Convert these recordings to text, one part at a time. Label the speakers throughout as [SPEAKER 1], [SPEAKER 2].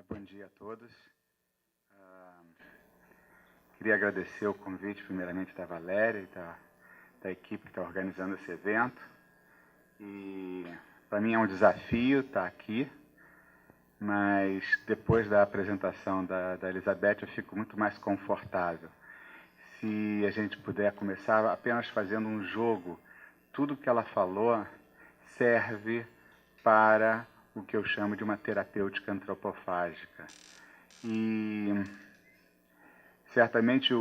[SPEAKER 1] Bom dia a todos. Queria agradecer o convite, primeiramente, da Valéria e da equipe que está organizando esse evento. E para mim é um desafio estar aqui, mas depois da apresentação da Elizabeth eu fico muito mais confortável. Se a gente puder começar apenas fazendo um jogo, tudo que ela falou serve para o que eu chamo de uma terapêutica antropofágica. E certamente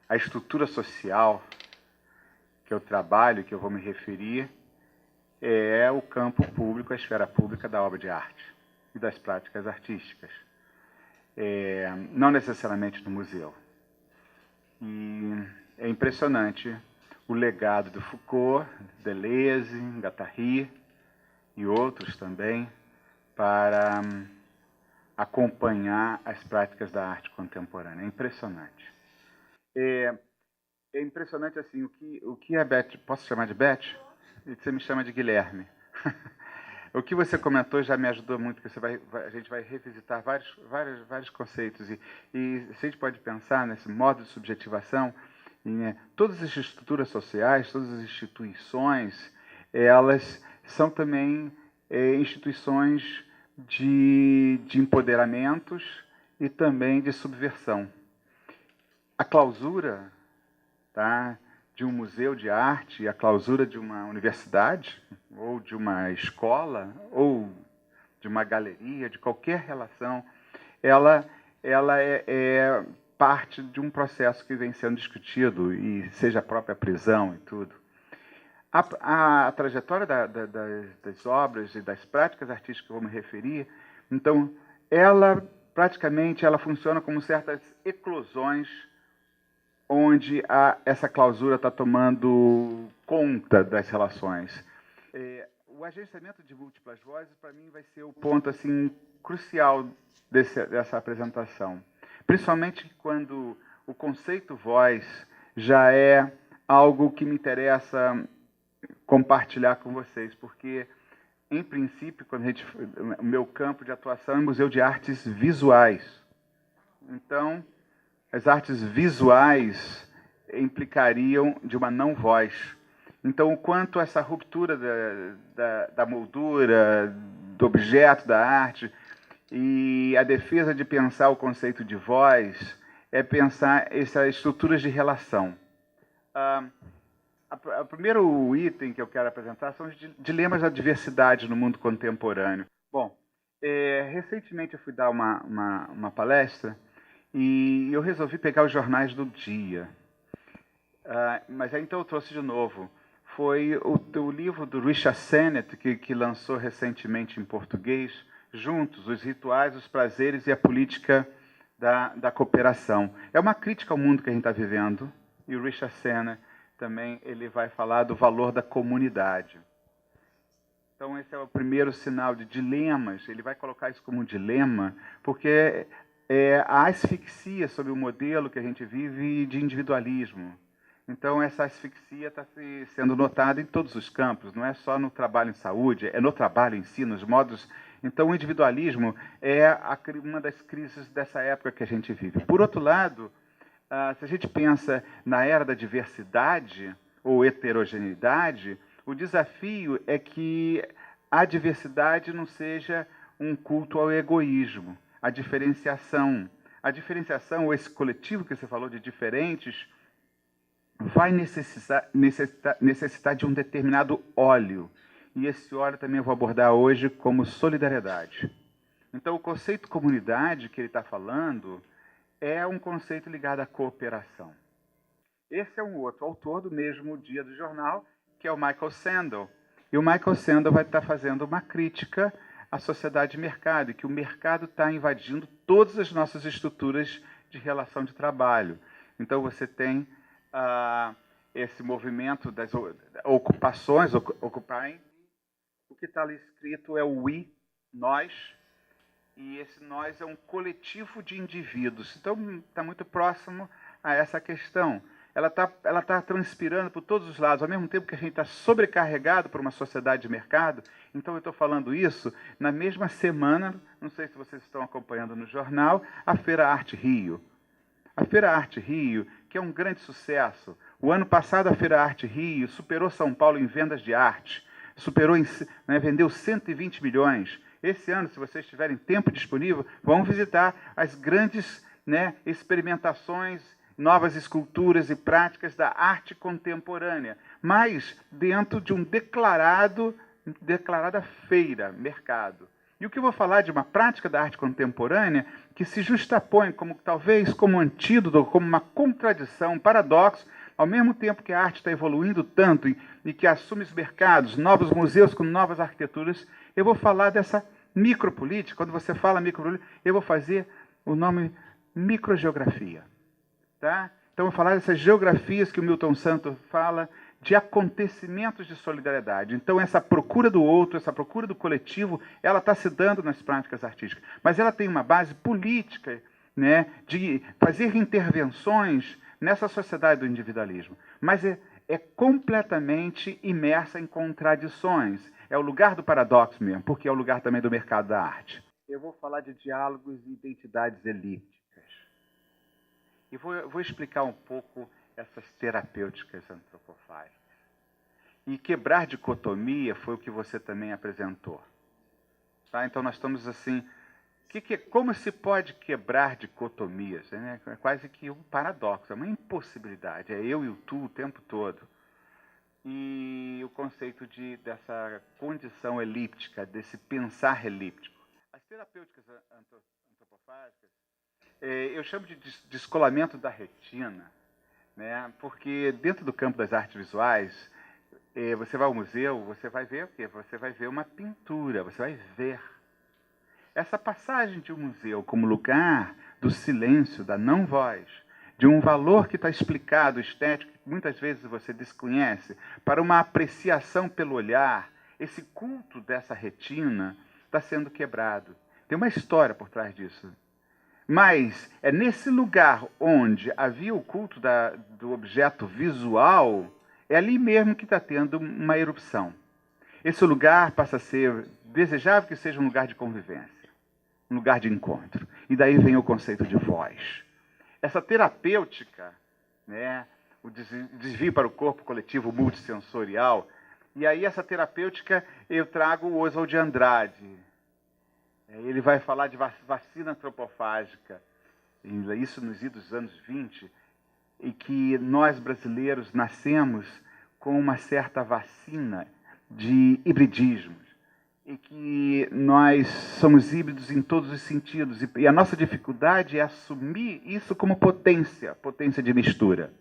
[SPEAKER 1] a estrutura social que eu trabalho, que eu vou me referir, é o campo público, a esfera pública da obra de arte e das práticas artísticas. Não necessariamente no museu. E é impressionante o legado do Foucault, Deleuze, Guattari e outros também para acompanhar as práticas da arte contemporânea. É impressionante. É impressionante assim, o que a Beth... Posso chamar de Beth? Você me chama de Guilherme. O que você comentou já me ajudou muito, porque a gente vai revisitar vários conceitos. E se a gente pode pensar nesse modo de subjetivação, todas as estruturas sociais, todas as instituições, elas são também instituições de empoderamentos e também de subversão. A clausura, tá, de um museu de arte, a clausura de uma universidade, ou de uma escola, ou de uma galeria, de qualquer relação, ela é parte de um processo que vem sendo discutido, e seja a própria prisão e tudo. A trajetória das obras e das práticas artísticas que eu vou me referir, então, praticamente ela funciona como certas eclosões onde essa clausura está tomando conta das relações. O agenciamento de múltiplas vozes, para mim, vai ser o ponto assim, crucial dessa apresentação. Principalmente quando o conceito voz já é algo que me interessa compartilhar com vocês, porque, em princípio, o meu campo de atuação é Museu de Artes Visuais. Então, as artes visuais implicariam de uma não-voz. Então, o quanto essa ruptura da moldura, do objeto da arte, e a defesa de pensar o conceito de voz é pensar essas estruturas de relação. O primeiro item que eu quero apresentar são os dilemas da diversidade no mundo contemporâneo. Bom, recentemente eu fui dar uma palestra e eu resolvi pegar os jornais do dia. Mas aí, então eu trouxe de novo. Foi o livro do Richard Sennett, que lançou recentemente em português, Juntos, os Rituais, os Prazeres e a Política da Cooperação. É uma crítica ao mundo que a gente está vivendo, e o Richard Sennett também ele vai falar do valor da comunidade. Então, esse é o primeiro sinal de dilemas. Ele vai colocar isso como um dilema, porque a asfixia sobre o modelo que a gente vive de individualismo. Então, essa asfixia está sendo notada em todos os campos, não é só no trabalho em saúde, é no trabalho em si, nos modos... Então, o individualismo é uma das crises dessa época que a gente vive. Por outro lado, se a gente pensa na era da diversidade ou heterogeneidade, o desafio é que a diversidade não seja um culto ao egoísmo, a diferenciação. A diferenciação, ou esse coletivo que você falou de diferentes, vai necessitar de um determinado óleo. E esse óleo também eu vou abordar hoje como solidariedade. Então, o conceito comunidade que ele está falando é um conceito ligado à cooperação. Esse é um outro autor do mesmo dia do jornal, que é o Michael Sandel. E o Michael Sandel vai estar fazendo uma crítica à sociedade de mercado, e que o mercado está invadindo todas as nossas estruturas de relação de trabalho. Então você tem esse movimento das ocupações, occupying. O que está ali escrito é o we, nós, e esse nós é um coletivo de indivíduos. Então está muito próximo a essa questão. Ela tá transpirando por todos os lados, ao mesmo tempo que a gente está sobrecarregado por uma sociedade de mercado. Então, eu estou falando isso na mesma semana, não sei se vocês estão acompanhando no jornal, a Feira Arte Rio. A Feira Arte Rio, que é um grande sucesso. O ano passado, a Feira Arte Rio superou São Paulo em vendas de arte, vendeu 120 milhões. Esse ano, se vocês tiverem tempo disponível, vão visitar as grandes experimentações, novas esculturas e práticas da arte contemporânea, mas dentro de um declarada feira, mercado. E o que eu vou falar de uma prática da arte contemporânea que se justapõe talvez como antídoto, como uma contradição, um paradoxo, ao mesmo tempo que a arte está evoluindo tanto e que assume os mercados, novos museus com novas arquiteturas, eu vou falar dessa micropolítica. Quando você fala micropolítica, eu vou fazer o nome microgeografia. Tá? Então, eu vou falar dessas geografias que o Milton Santos fala, de acontecimentos de solidariedade. Então, essa procura do outro, essa procura do coletivo, ela está se dando nas práticas artísticas. Mas ela tem uma base política, né, de fazer intervenções nessa sociedade do individualismo. Mas é completamente imersa em contradições. É o lugar do paradoxo mesmo, porque é o lugar também do mercado da arte. Eu vou falar de diálogos e identidades elípticas. E vou explicar um pouco essas terapêuticas antropofágicas. E quebrar dicotomia foi o que você também apresentou. Tá? Então, nós estamos assim... como se pode quebrar dicotomias? Né? É quase que um paradoxo, é uma impossibilidade. É eu e o tu o tempo todo. E o conceito dessa condição elíptica, desse pensar elíptico. As terapêuticas antropofágicas, eu chamo de descolamento da retina, né? Porque dentro do campo das artes visuais, você vai ao museu, você vai ver o quê? Você vai ver uma pintura, você vai ver. Essa passagem de um museu como lugar do silêncio, da não-voz, de um valor que está explicado, estético, que muitas vezes você desconhece, para uma apreciação pelo olhar, esse culto dessa retina está sendo quebrado. Tem uma história por trás disso. Mas é nesse lugar onde havia o culto do objeto visual, é ali mesmo que está tendo uma erupção. Esse lugar passa a ser desejável que seja um lugar de convivência, um lugar de encontro. E daí vem o conceito de voz. Essa terapêutica, né, o desvio para o corpo coletivo multissensorial, e aí essa terapêutica eu trago o Oswald de Andrade. Ele vai falar de vacina antropofágica, isso nos idos anos 20, e que nós brasileiros nascemos com uma certa vacina de hibridismos, e que nós somos híbridos em todos os sentidos, e a nossa dificuldade é assumir isso como potência de mistura.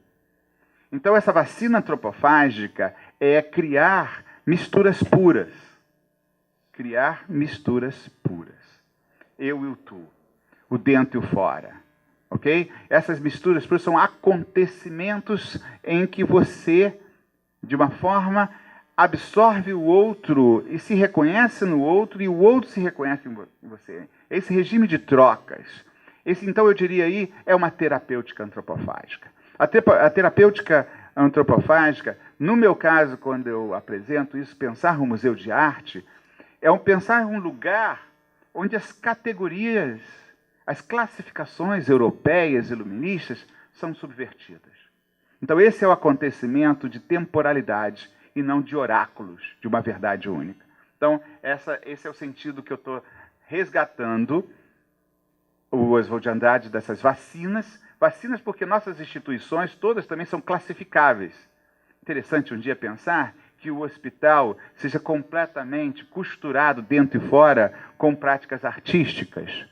[SPEAKER 1] Então, essa vacina antropofágica é criar misturas puras. Criar misturas puras. Eu e o tu. O dentro e o fora. Ok? Essas misturas puras são acontecimentos em que você, de uma forma, absorve o outro e se reconhece no outro e o outro se reconhece em você. Esse regime de trocas. Então, eu diria aí, é uma terapêutica antropofágica. A terapêutica antropofágica, no meu caso, quando eu apresento isso, pensar no museu de arte, é pensar em um lugar onde as categorias, as classificações europeias iluministas são subvertidas. Então, esse é o acontecimento de temporalidade e não de oráculos de uma verdade única. Então, esse é o sentido que eu estou resgatando o Oswald de Andrade dessas vacinas. Vacinas porque nossas instituições todas também são classificáveis. Interessante um dia pensar que o hospital seja completamente costurado dentro e fora com práticas artísticas.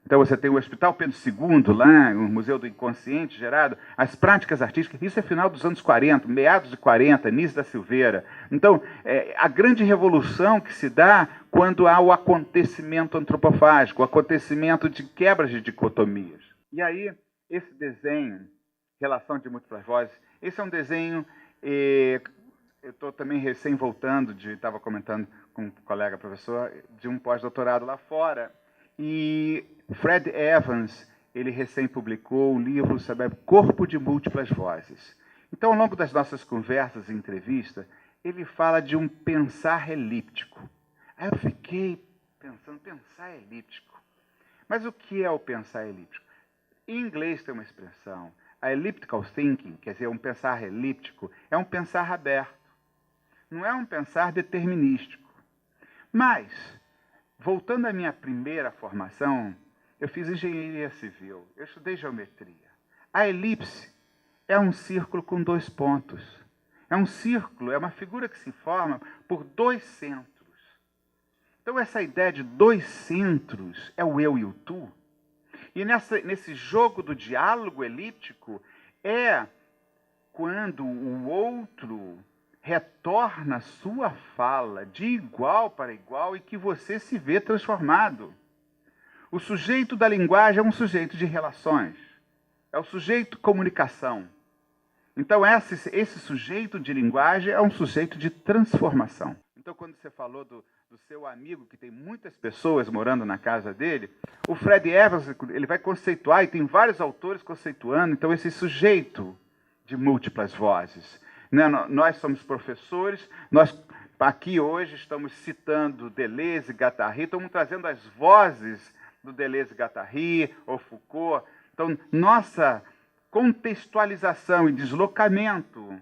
[SPEAKER 1] Então você tem o Hospital Pedro II, lá, o Museu do Inconsciente gerado, as práticas artísticas, isso é final dos anos 40, meados de 40, Nísio da Silveira. Então, a grande revolução que se dá quando há o acontecimento antropofágico, o acontecimento de quebras de dicotomias. E aí, esse desenho relação de múltiplas vozes. Esse é um desenho, eu estou também recém voltando, estava comentando com um colega professor, de um pós-doutorado lá fora, e Fred Evans, ele recém publicou um livro sobre Corpo de Múltiplas Vozes. Então, ao longo das nossas conversas e entrevistas, ele fala de um pensar elíptico. Aí eu fiquei pensando, pensar elíptico. Mas o que é o pensar elíptico? Em inglês tem uma expressão, a elliptical thinking, quer dizer, um pensar elíptico, é um pensar aberto. Não é um pensar determinístico. Mas, voltando à minha primeira formação, eu fiz engenharia civil, eu estudei geometria. A elipse é um círculo com 2 pontos. É um círculo, é uma figura que se forma por 2 centros. Então, essa ideia de 2 centros é o eu e o tu. E nesse jogo do diálogo elíptico é quando o outro retorna a sua fala de igual para igual e que você se vê transformado. O sujeito da linguagem é um sujeito de relações. É o sujeito comunicação. Então, esse sujeito de linguagem é um sujeito de transformação. Então, quando você falou do seu amigo, que tem muitas pessoas morando na casa dele, o Fred Evans, ele vai conceituar, e tem vários autores conceituando, então, esse sujeito de múltiplas vozes. Né? Nós somos professores, nós aqui hoje estamos citando Deleuze e Guattari, estamos trazendo as vozes do Deleuze e Guattari, ou Foucault. Então, nossa contextualização e deslocamento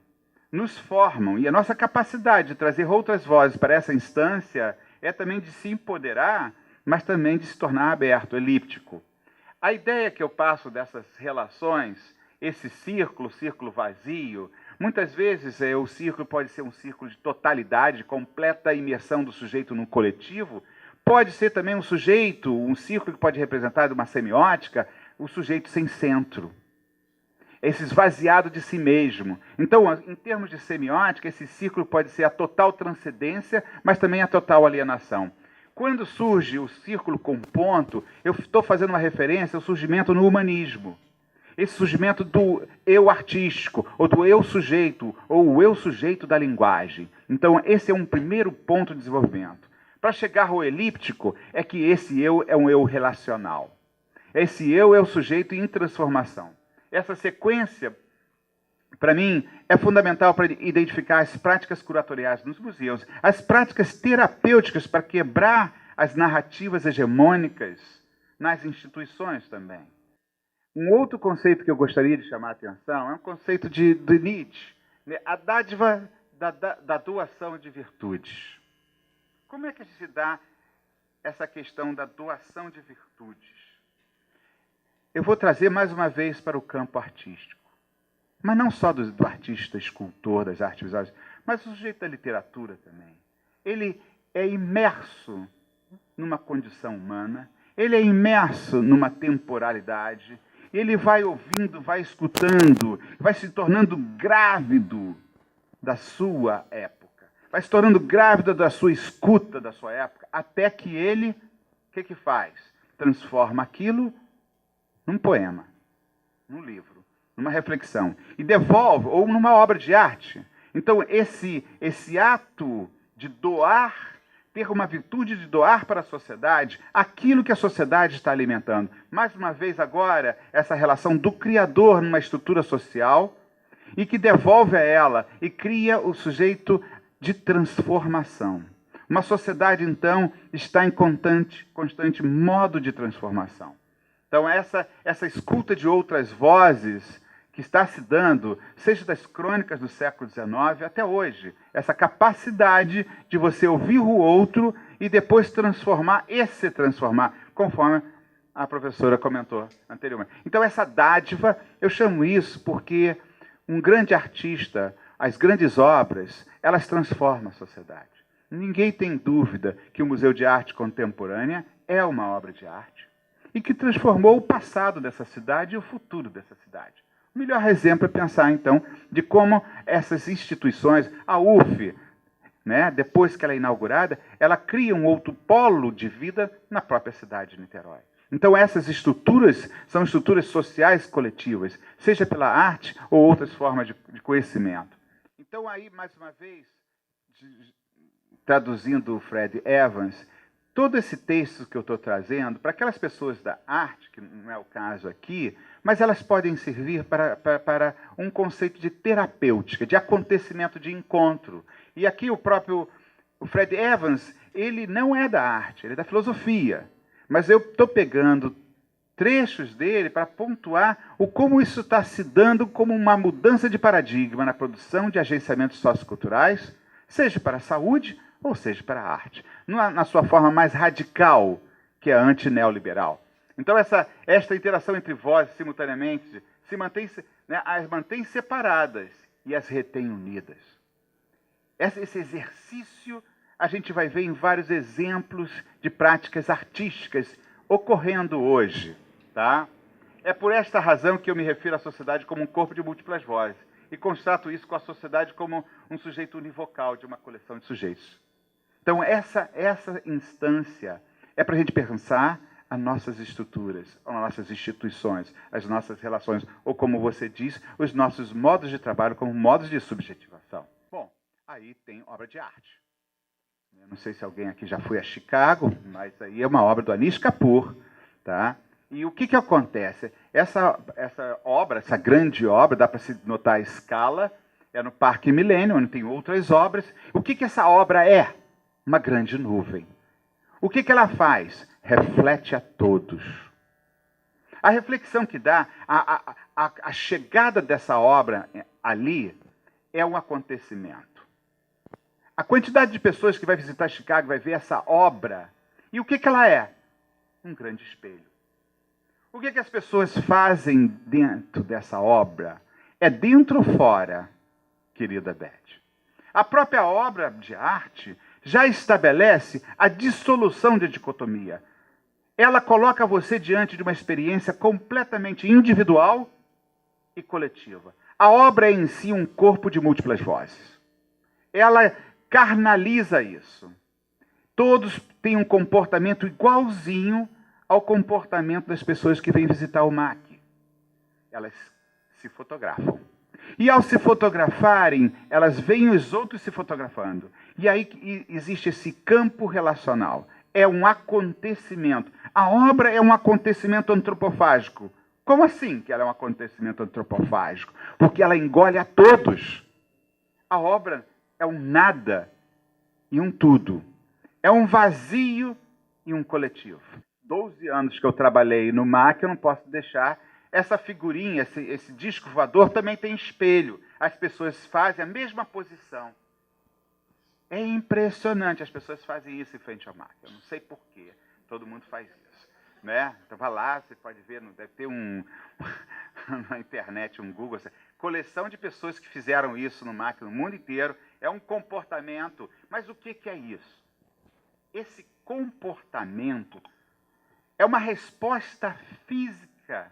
[SPEAKER 1] nos formam, e a nossa capacidade de trazer outras vozes para essa instância é também de se empoderar, mas também de se tornar aberto, elíptico. A ideia que eu passo dessas relações, esse círculo vazio, muitas vezes o círculo pode ser um círculo de totalidade, de completa imersão do sujeito no coletivo, pode ser também um círculo que pode representar uma semiótica, o sujeito sem centro. Esse esvaziado de si mesmo. Então, em termos de semiótica, esse círculo pode ser a total transcendência, mas também a total alienação. Quando surge o círculo com ponto, eu estou fazendo uma referência ao surgimento no humanismo. Esse surgimento do eu artístico, ou do eu sujeito, ou o eu sujeito da linguagem. Então, esse é um primeiro ponto de desenvolvimento. Para chegar ao elíptico, é que esse eu é um eu relacional. Esse eu é o sujeito em transformação. Essa sequência, para mim, é fundamental para identificar as práticas curatoriais nos museus, as práticas terapêuticas para quebrar as narrativas hegemônicas nas instituições também. Um outro conceito que eu gostaria de chamar a atenção é um conceito de Nietzsche, né? A dádiva da doação de virtudes. Como é que se dá essa questão da doação de virtudes? Eu vou trazer mais uma vez para o campo artístico. Mas não só do artista escultor, das artes visuais, mas o sujeito da literatura também. Ele é imerso numa condição humana, ele é imerso numa temporalidade, ele vai ouvindo, vai escutando, vai se tornando grávido da sua época, vai se tornando grávido da sua escuta da sua época, até que ele, o que faz? Transforma aquilo num poema, num livro, numa reflexão, e devolve, ou numa obra de arte. Então, esse ato de doar, ter uma virtude de doar para a sociedade aquilo que a sociedade está alimentando. Mais uma vez, agora, essa relação do criador numa estrutura social e que devolve a ela e cria o sujeito de transformação. Uma sociedade, então, está em constante modo de transformação. Então, essa escuta de outras vozes que está se dando, seja das crônicas do século XIX até hoje, essa capacidade de você ouvir o outro e depois transformar, conforme a professora comentou anteriormente. Então, essa dádiva, eu chamo isso porque um grande artista, as grandes obras, elas transformam a sociedade. Ninguém tem dúvida que o Museu de Arte Contemporânea é uma obra de arte e que transformou o passado dessa cidade e o futuro dessa cidade. O melhor exemplo é pensar, então, de como essas instituições, a UF, né, depois que ela é inaugurada, ela cria um outro polo de vida na própria cidade de Niterói. Então, essas estruturas são estruturas sociais coletivas, seja pela arte ou outras formas de conhecimento. Então, aí, mais uma vez, traduzindo o Fred Evans, todo esse texto que eu estou trazendo, para aquelas pessoas da arte, que não é o caso aqui, mas elas podem servir para um conceito de terapêutica, de acontecimento de encontro. E aqui o Fred Evans, ele não é da arte, ele é da filosofia. Mas eu estou pegando trechos dele para pontuar como isso está se dando como uma mudança de paradigma na produção de agenciamentos socioculturais, seja para a saúde ou seja para a arte, na sua forma mais radical, que é a antineoliberal. Então, esta interação entre vozes simultaneamente as mantém separadas e as retém unidas. Esse exercício a gente vai ver em vários exemplos de práticas artísticas ocorrendo hoje. Tá? É por esta razão que eu me refiro à sociedade como um corpo de múltiplas vozes e constato isso com a sociedade como um sujeito univocal de uma coleção de sujeitos. Então, essa instância é para a gente pensar as nossas estruturas, as nossas instituições, as nossas relações, ou como você diz, os nossos modos de trabalho como modos de subjetivação. Bom, aí tem obra de arte. Eu não sei se alguém aqui já foi a Chicago, mas aí é uma obra do Anish Kapoor. Tá? E o que acontece? Essa obra, essa grande obra, dá para se notar a escala, é no Parque Milênio, onde tem outras obras. O que essa obra é? Uma grande nuvem. O que ela faz? Reflete a todos. A reflexão que dá, a chegada dessa obra ali é um acontecimento. A quantidade de pessoas que vai visitar Chicago vai ver essa obra. E o que ela é? Um grande espelho. O que as pessoas fazem dentro dessa obra? É dentro ou fora, querida Beth? A própria obra de arte já estabelece a dissolução de dicotomia. Ela coloca você diante de uma experiência completamente individual e coletiva. A obra é em si um corpo de múltiplas vozes. Ela carnaliza isso. Todos têm um comportamento igualzinho ao comportamento das pessoas que vêm visitar o MAC. Elas se fotografam. E ao se fotografarem, elas veem os outros se fotografando. E aí existe esse campo relacional. É um acontecimento. A obra é um acontecimento antropofágico. Como assim que ela é um acontecimento antropofágico? Porque ela engole a todos. A obra é um nada e um tudo. É um vazio e um coletivo. 12 anos que eu trabalhei no MAC, eu não posso deixar essa figurinha, esse disco voador também tem espelho. As pessoas fazem a mesma posição. É impressionante, as pessoas fazem isso em frente ao MAC. Eu não sei porquê, todo mundo faz isso. Né? Então vai lá, você pode ver, deve ter na internet, um Google, coleção de pessoas que fizeram isso no MAC no mundo inteiro. É um comportamento. Mas o que é isso? Esse comportamento é uma resposta física,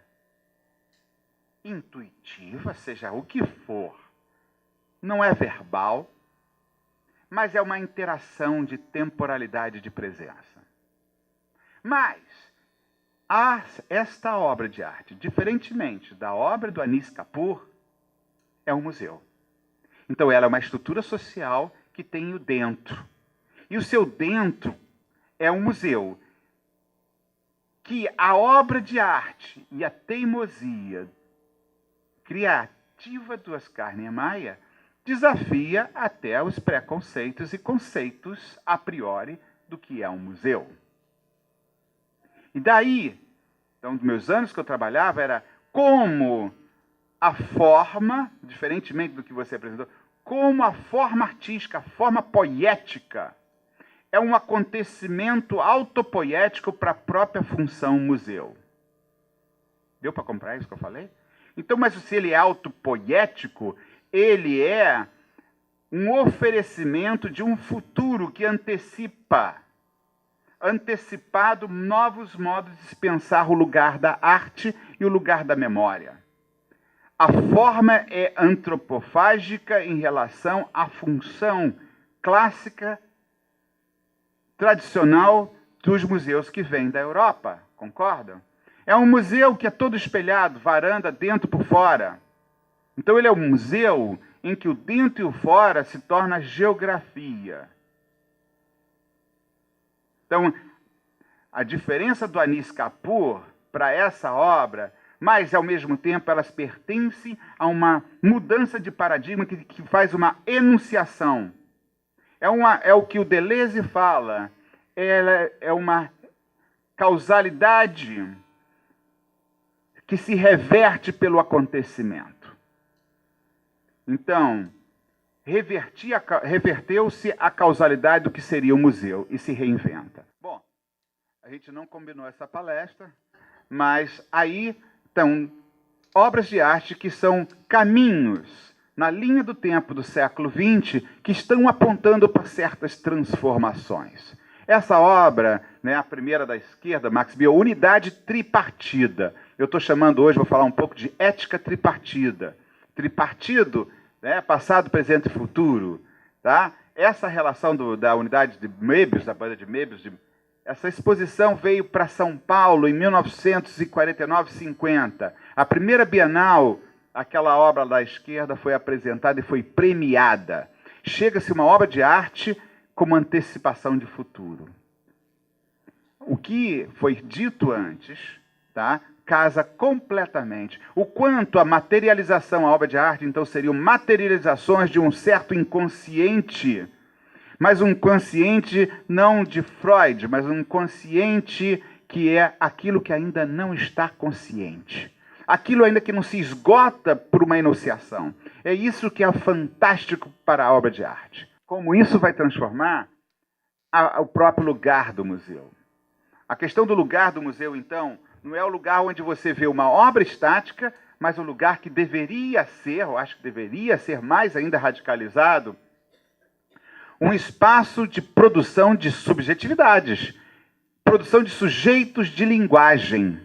[SPEAKER 1] intuitiva, seja o que for. Não é verbal, mas é uma interação de temporalidade de presença. Mas esta obra de arte, diferentemente da obra do Anish Kapoor, é um museu. Então ela é uma estrutura social que tem o dentro. E o seu dentro é um museu que a obra de arte e a teimosia criativa do Oscar Niemeyer desafia até os preconceitos e conceitos a priori do que é um museu. E daí, então, dos meus anos que eu trabalhava, era como a forma, diferentemente do que você apresentou, como a forma artística, a forma poética, é um acontecimento autopoético para a própria função museu. Deu para comprar isso que eu falei? Então, mas se ele é autopoético, ele é um oferecimento de um futuro que antecipado novos modos de se pensar o lugar da arte e o lugar da memória. A forma é antropofágica em relação à função clássica, tradicional dos museus que vêm da Europa, Concordam? É um museu que é todo espelhado, varanda dentro por fora. Então ele é um museu em que o dentro e o fora se torna geografia. Então, a diferença do Anis Kapoor para essa obra, mas ao mesmo tempo elas pertencem a uma mudança de paradigma que faz uma enunciação. É o que o Deleuze fala, ela é uma causalidade que se reverte pelo acontecimento. Então, reverteu-se a causalidade do que seria o museu e se reinventa. Bom, a gente não combinou essa palestra, mas aí estão obras de arte que são caminhos na linha do tempo do século XX que estão apontando para certas transformações. Essa obra, né, a primeira da esquerda, Max Biot, Unidade Tripartida. Eu estou chamando hoje, vou falar um pouco de ética tripartida. Tripartido, né, passado, presente e futuro. Tá? Essa relação da unidade de Möbius, da banda de Möbius, essa exposição veio para São Paulo em 1949-50. A primeira Bienal, aquela obra da esquerda, foi apresentada e foi premiada. Chega-se uma obra de arte como antecipação de futuro. O que foi dito antes, tá, casa completamente. O quanto a materialização, a obra de arte, então, seriam materializações de um certo inconsciente, mas um consciente não de Freud, mas um consciente que é aquilo que ainda não está consciente. Aquilo ainda que não se esgota por uma enunciação. É isso que é fantástico para a obra de arte. Como isso vai transformar o próprio lugar do museu. A questão do lugar do museu, então, não é o lugar onde você vê uma obra estática, mas o lugar que deveria ser, eu acho que deveria ser mais ainda radicalizado, um espaço de produção de subjetividades, produção de sujeitos de linguagem.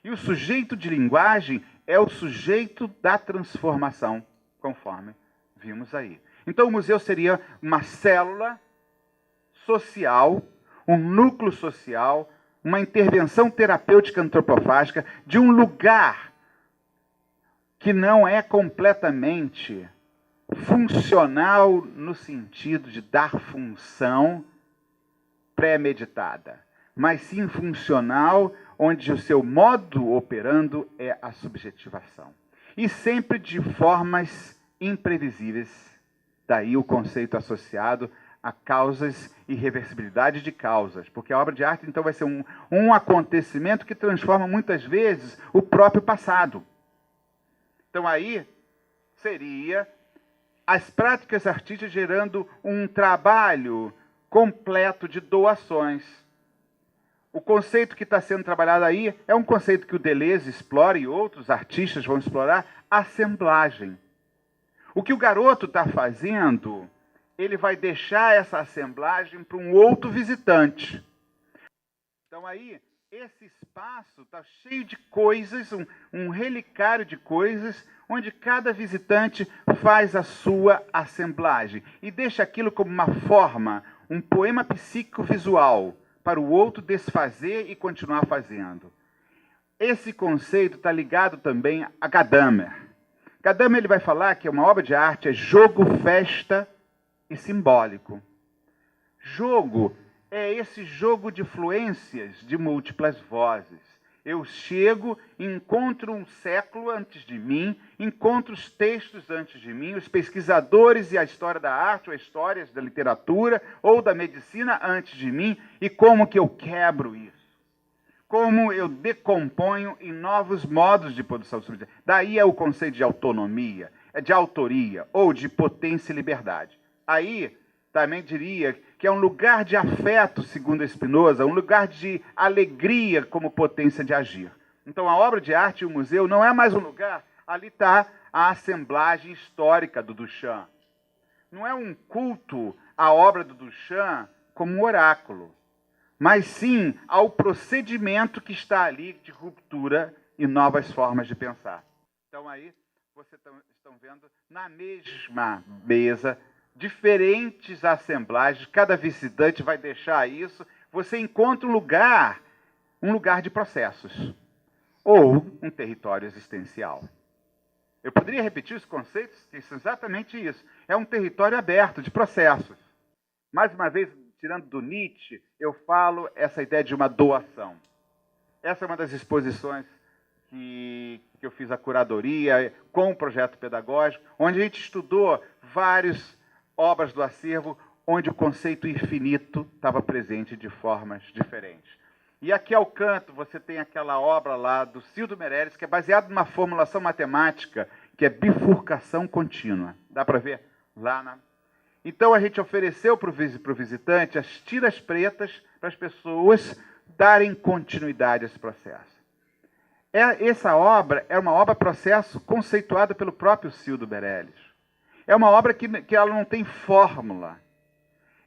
[SPEAKER 1] E o sujeito de linguagem é o sujeito da transformação, conforme vimos aí. Então, o museu seria uma célula social, um núcleo social, uma intervenção terapêutica antropofágica de um lugar que não é completamente funcional no sentido de dar função pré-meditada, mas sim funcional onde o seu modo operando é a subjetivação. E sempre de formas imprevisíveis. Daí o conceito associado a causas e reversibilidade de causas. Porque a obra de arte, então, vai ser um acontecimento que transforma, muitas vezes, o próprio passado. Então, aí seria as práticas artísticas gerando um trabalho completo de doações. O conceito que está sendo trabalhado aí é um conceito que o Deleuze explora e outros artistas vão explorar, assemblagem. O que o garoto está fazendo, ele vai deixar essa assemblagem para um outro visitante. Então aí, esse espaço está cheio de coisas, um relicário de coisas, onde cada visitante faz a sua assemblagem e deixa aquilo como uma forma, um poema psíquico visual, para o outro desfazer e continuar fazendo. Esse conceito está ligado também a Gadamer. Gadamer ele vai falar que uma obra de arte é jogo, festa e simbólico. Jogo é esse jogo de fluências de múltiplas vozes. Eu chego, encontro um século antes de mim, encontro os textos antes de mim, os pesquisadores e a história da arte, ou histórias da literatura, ou da medicina antes de mim, e como que eu quebro isso? Como eu decomponho em novos modos de produção subjetiva. Daí é o conceito de autonomia, de autoria, ou de potência e liberdade. Aí, também diria que é um lugar de afeto, segundo Spinoza, um lugar de alegria como potência de agir. Então, a obra de arte e o museu não é mais um lugar, ali está a assemblagem histórica do Duchamp. Não é um culto à obra do Duchamp como um oráculo, mas sim ao procedimento que está ali de ruptura e novas formas de pensar. Então, aí, vocês estão vendo na mesma mesa diferentes assemblagens, cada visitante vai deixar isso, você encontra um lugar um lugar de processos ou um território existencial. Eu poderia repetir os conceitos, que são exatamente isso. É um território aberto de processos. Mais uma vez, tirando do Nietzsche, eu falo essa ideia de uma doação. Essa é uma das exposições que eu fiz a curadoria com o projeto pedagógico, onde a gente estudou várias obras do acervo, onde o conceito infinito estava presente de formas diferentes. E aqui ao canto você tem aquela obra lá do Cildo Meireles, que é baseada numa formulação matemática, que é bifurcação contínua. Dá para ver? Lá na... Então a gente ofereceu para o visitante as tiras pretas para as pessoas darem continuidade a esse processo. Essa obra é uma obra-processo conceituada pelo próprio Cildo Meireles. É uma obra que ela não tem fórmula.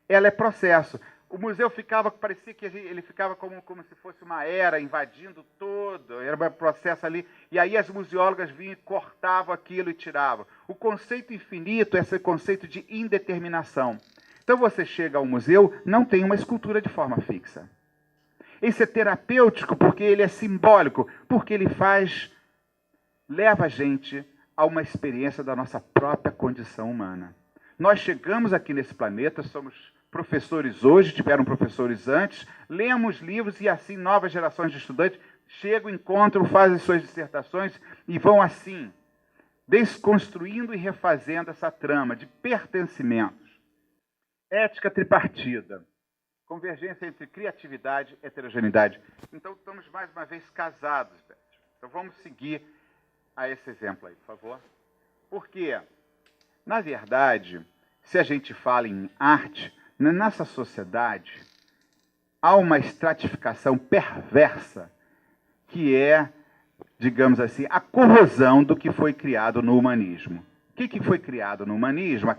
[SPEAKER 1] Ela é processo. O museu parecia que ele ficava como se fosse uma era invadindo todo, era um processo ali, e aí as museólogas vinham e cortavam aquilo e tiravam. O conceito infinito é esse conceito de indeterminação. Então você chega ao museu, não tem uma escultura de forma fixa. Esse é terapêutico porque ele é simbólico, porque ele leva a gente a uma experiência da nossa própria condição humana. Nós chegamos aqui nesse planeta, somos professores hoje, tiveram professores antes, lemos livros e assim novas gerações de estudantes chegam, encontram, fazem suas dissertações e vão assim, desconstruindo e refazendo essa trama de pertencimentos. Ética tripartida. Convergência entre criatividade e heterogeneidade. Então, estamos mais uma vez casados, Beth. Então, vamos seguir a esse exemplo aí, por favor. Porque, na verdade, se a gente fala em arte, na nossa sociedade, há uma estratificação perversa que é, digamos assim, a corrosão do que foi criado no humanismo. O que foi criado no humanismo?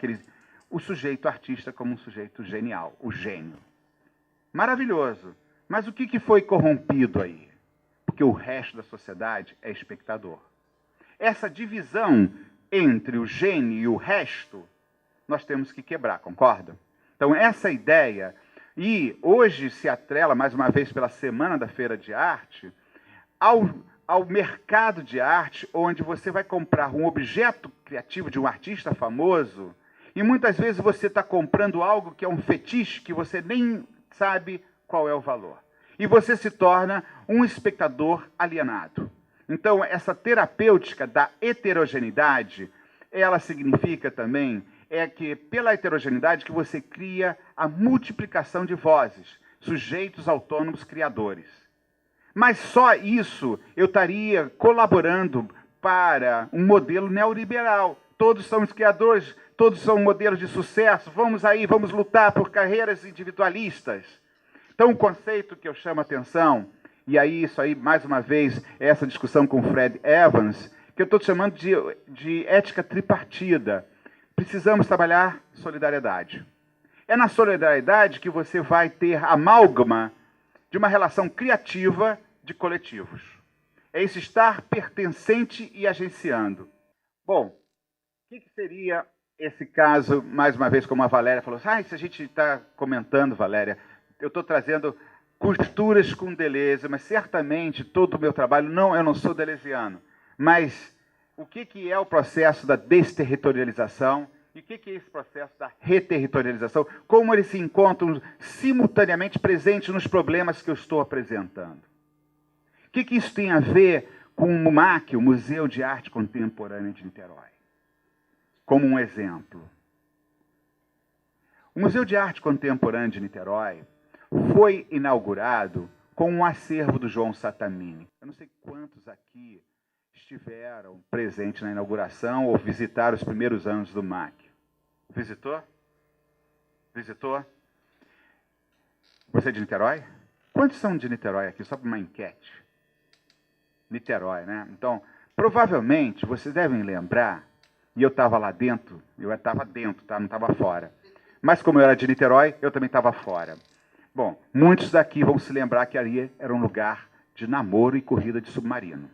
[SPEAKER 1] O sujeito artista como um sujeito genial, o gênio. Maravilhoso. Mas o que foi corrompido aí? Porque o resto da sociedade é espectador. Essa divisão entre o gênio e o resto, nós temos que quebrar, concorda? Então, essa ideia, e hoje se atrela, mais uma vez, pela Semana da Feira de Arte, ao mercado de arte, onde você vai comprar um objeto criativo de um artista famoso, e muitas vezes você está comprando algo que é um fetiche, que você nem sabe qual é o valor. E você se torna um espectador alienado. Então, essa terapêutica da heterogeneidade, ela significa também que pela heterogeneidade que você cria a multiplicação de vozes, sujeitos autônomos criadores. Mas só isso eu estaria colaborando para um modelo neoliberal. Todos somos criadores, todos são modelos de sucesso, vamos lutar por carreiras individualistas. Então, o conceito que eu chamo a atenção, e aí isso aí, mais uma vez, é essa discussão com o Fred Evans, que eu estou chamando de ética tripartida. Precisamos trabalhar solidariedade. É na solidariedade que você vai ter amálgama de uma relação criativa de coletivos. É esse estar pertencente e agenciando. Bom, o que seria esse caso, mais uma vez, como a Valéria falou, se a gente está comentando, Valéria, eu estou trazendo costuras com Deleuze, mas certamente todo o meu trabalho, eu não sou deleuziano, mas o que é o processo da desterritorialização e o que é esse processo da reterritorialização, como eles se encontram simultaneamente presentes nos problemas que eu estou apresentando. O que isso tem a ver com o MAC, o Museu de Arte Contemporânea de Niterói? Como um exemplo. O Museu de Arte Contemporânea de Niterói foi inaugurado com um acervo do João Satamini. Eu não sei quantos aqui estiveram presentes na inauguração ou visitaram os primeiros anos do MAC. Visitou? Visitou? Você é de Niterói? Quantos são de Niterói aqui? Só para uma enquete. Niterói, né? Então, provavelmente, vocês devem lembrar, e eu estava lá dentro, eu estava dentro, tá? Não estava fora. Mas como eu era de Niterói, eu também estava fora. Bom, muitos daqui vão se lembrar que ali era um lugar de namoro e corrida de submarino.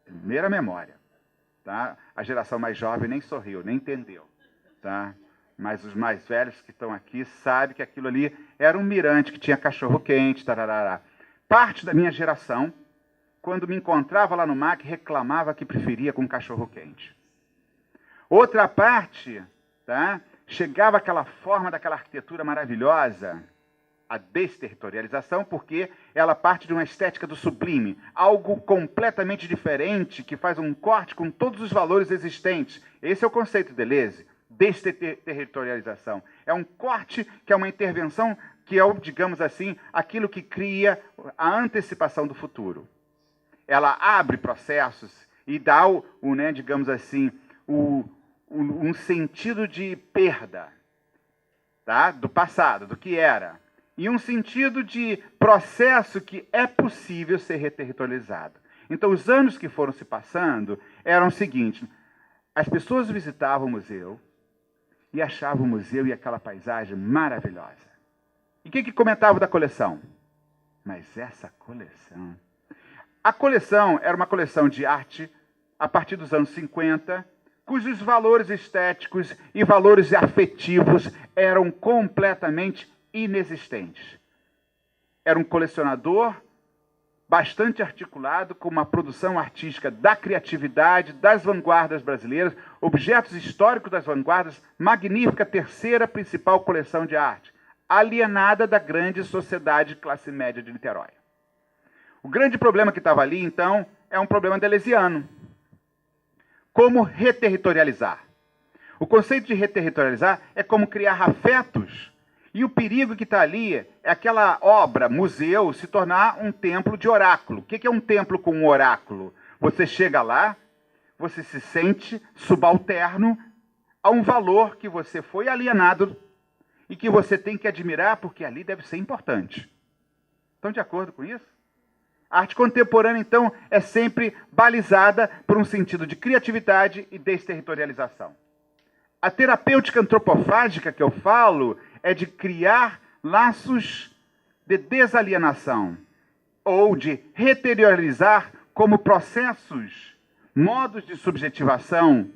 [SPEAKER 1] Primeira memória. Tá? A geração mais jovem nem sorriu, nem entendeu. Tá? Mas os mais velhos que estão aqui sabem que aquilo ali era um mirante que tinha cachorro-quente, tarará. parte da minha geração, quando me encontrava lá no MAC, reclamava que preferia com cachorro quente. Outra parte, tá, chegava aquela forma daquela arquitetura maravilhosa, a desterritorialização, porque ela parte de uma estética do sublime, algo completamente diferente, que faz um corte com todos os valores existentes. Esse é o conceito de Deleuze, desterritorialização. É um corte que é uma intervenção, que é, digamos assim, aquilo que cria a antecipação do futuro. Ela abre processos e dá, digamos assim, um sentido de perda, tá, do passado, do que era. E um sentido de processo que é possível ser reterritorializado. Então, os anos que foram se passando eram o seguinte: as pessoas visitavam o museu e achavam o museu e aquela paisagem maravilhosa. E o que comentavam da coleção? Mas essa coleção... A coleção era uma coleção de arte a partir dos anos 50, cujos valores estéticos e valores afetivos eram completamente inexistentes. Era um colecionador bastante articulado com uma produção artística da criatividade, das vanguardas brasileiras, objetos históricos das vanguardas, magnífica terceira principal coleção de arte, alienada da grande sociedade de classe média de Niterói. O grande problema que estava ali, então, é um problema deleuziano. Como reterritorializar? O conceito de reterritorializar é como criar afetos. E o perigo que está ali é aquela obra, museu, se tornar um templo de oráculo. O que é um templo com um oráculo? Você chega lá, você se sente subalterno a um valor que você foi alienado e que você tem que admirar porque ali deve ser importante. Estão de acordo com isso? A arte contemporânea, então, é sempre balizada por um sentido de criatividade e desterritorialização. A terapêutica antropofágica que eu falo é de criar laços de desalienação ou de reteriorizar como processos, modos de subjetivação,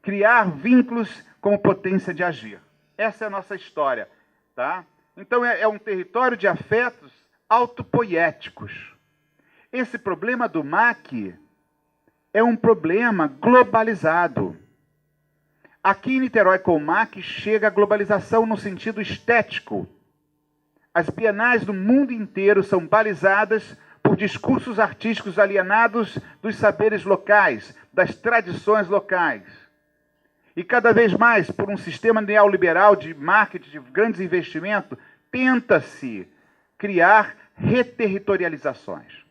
[SPEAKER 1] criar vínculos como potência de agir. Essa é a nossa história, tá? Então é um território de afetos autopoéticos. Esse problema do MAC é um problema globalizado. Aqui em Niterói, com o MAC, chega a globalização no sentido estético. As bienais do mundo inteiro são balizadas por discursos artísticos alienados dos saberes locais, das tradições locais. E cada vez mais, por um sistema neoliberal de marketing, de grandes investimentos, tenta-se criar reterritorializações.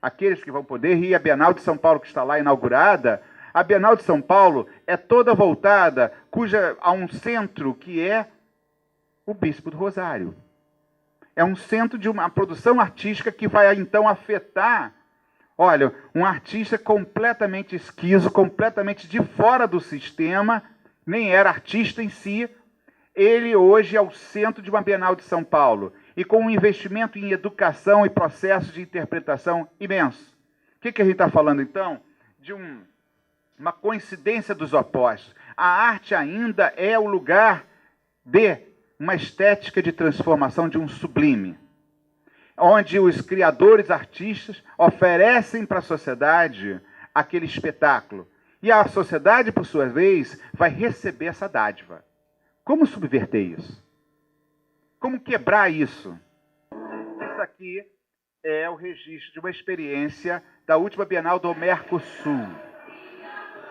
[SPEAKER 1] Aqueles que vão poder ir à Bienal de São Paulo, que está lá inaugurada, a Bienal de São Paulo é toda voltada a um centro que é o Bispo do Rosário. É um centro de uma produção artística que vai, então, afetar, olha, um artista completamente esquizo, completamente de fora do sistema, nem era artista em si. Ele hoje é o centro de uma Bienal de São Paulo. E com um investimento em educação e processos de interpretação imenso. O que a gente está falando, então? De uma coincidência dos opostos. A arte ainda é o lugar de uma estética de transformação, de um sublime, onde os criadores artistas oferecem para a sociedade aquele espetáculo. E a sociedade, por sua vez, vai receber essa dádiva. Como subverter isso? Como quebrar isso? Isso aqui é o registro de uma experiência da última Bienal do Mercosul.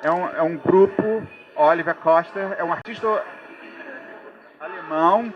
[SPEAKER 1] É um grupo, Oliver Koster, é um artista alemão.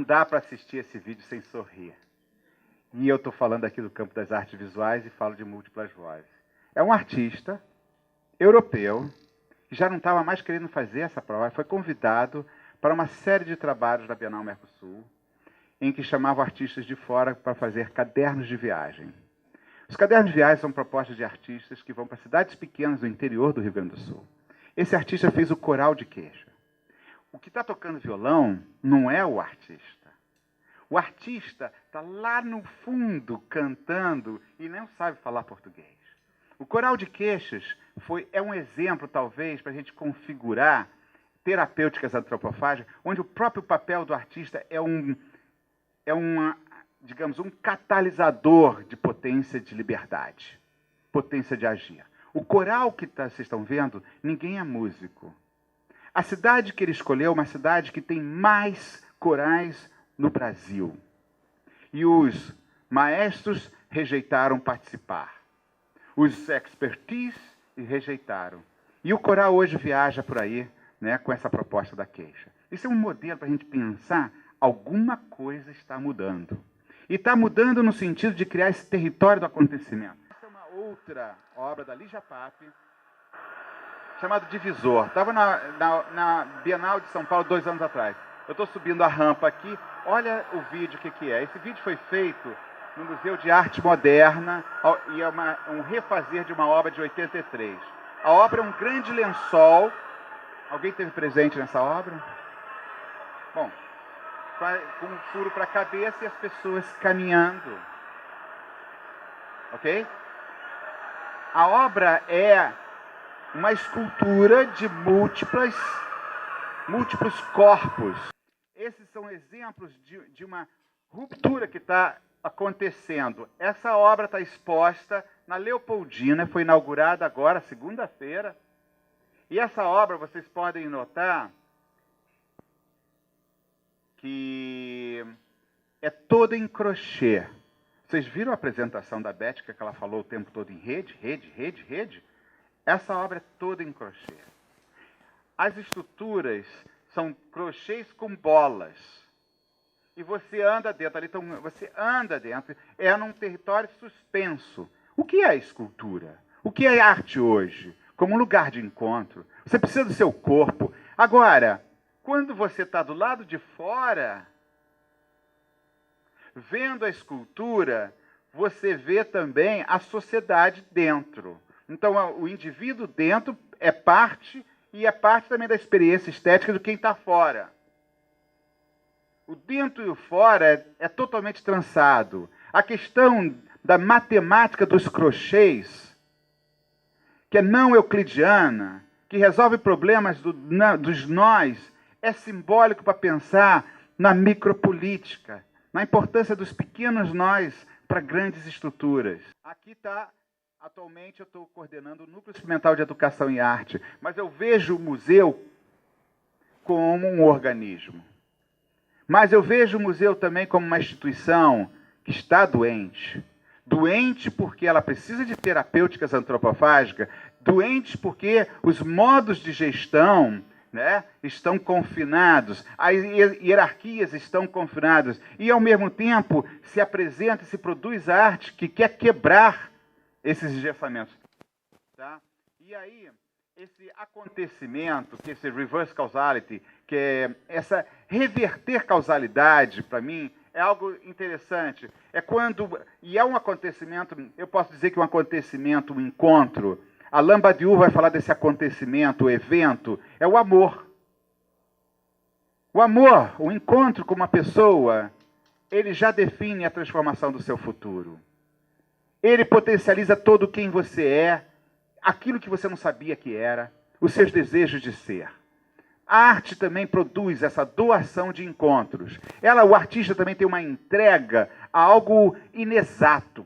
[SPEAKER 1] dá para assistir esse vídeo sem sorrir. E eu estou falando aqui do campo das artes visuais e falo de múltiplas vozes. É um artista europeu que já não estava mais querendo fazer essa prova, foi convidado para uma série de trabalhos da Bienal Mercosul, em que chamavam artistas de fora para fazer cadernos de viagem. Os cadernos de viagem são propostas de artistas que vão para cidades pequenas do interior do Rio Grande do Sul. Esse artista fez o Coral de Queixa. O que está tocando violão não é o artista. O artista está lá no fundo cantando e não sabe falar português. O Coral de Queixas é um exemplo, talvez, para a gente configurar terapêuticas antropofágicas, onde o próprio papel do artista digamos, um catalisador de potência de liberdade, potência de agir. O coral que vocês estão vendo, ninguém é músico. A cidade que ele escolheu é uma cidade que tem mais corais no Brasil. E os maestros rejeitaram participar. Os expertise rejeitaram. E o coral hoje viaja por aí, né, com essa proposta da queixa. Isso é um modelo para a gente pensar, alguma coisa está mudando. E está mudando no sentido de criar esse território do acontecimento. Essa é uma outra obra da Lígia Pape, chamada Divisor. Estava na Bienal de São Paulo 2 anos atrás. Eu estou subindo a rampa aqui, olha o vídeo, o que é. Esse vídeo foi feito no Museu de Arte Moderna e é um refazer de uma obra de 83. A obra é um grande lençol. Alguém esteve presente nessa obra? Bom, com um furo para a cabeça e as pessoas caminhando. Ok? A obra é uma escultura de múltiplos corpos. Esses são exemplos de uma ruptura que está acontecendo. Essa obra está exposta na Leopoldina, foi inaugurada agora, segunda-feira. E essa obra, vocês podem notar que é toda em crochê. Vocês viram a apresentação da Beth, que ela falou o tempo todo em rede, rede, rede, rede? Essa obra é toda em crochê. As estruturas são crochês com bolas. E você anda dentro, é num território suspenso. O que é escultura? O que é arte hoje? Como um lugar de encontro. Você precisa do seu corpo. Agora, quando você está do lado de fora, vendo a escultura, você vê também a sociedade dentro. Então, o indivíduo dentro é parte, e é parte também da experiência estética de quem está fora. O dentro e o fora é totalmente trançado. A questão da matemática dos crochês, que é não euclidiana, que resolve problemas dos nós, é simbólico para pensar na micropolítica, na importância dos pequenos nós para grandes estruturas. Aqui está, atualmente eu estou coordenando o Núcleo Experimental de Educação e Arte, mas eu vejo o museu como um organismo. Mas eu vejo o museu também como uma instituição que está doente. Doente porque ela precisa de terapêuticas antropofágicas, doente porque os modos de gestão, né, estão confinados, as hierarquias estão confinadas, e ao mesmo tempo se apresenta e se produz arte que quer quebrar esses engessamentos. Tá? E aí, esse acontecimento, que é esse reverse causality, que é essa reverter causalidade, para mim, é algo interessante. E é um acontecimento, eu posso dizer que um acontecimento, um encontro. Alain Badiou vai falar desse acontecimento, o evento, é o amor. O amor, o encontro com uma pessoa, ele já define a transformação do seu futuro. Ele potencializa todo quem você é, aquilo que você não sabia que era, os seus desejos de ser. A arte também produz essa doação de encontros. O artista também tem uma entrega a algo inexato.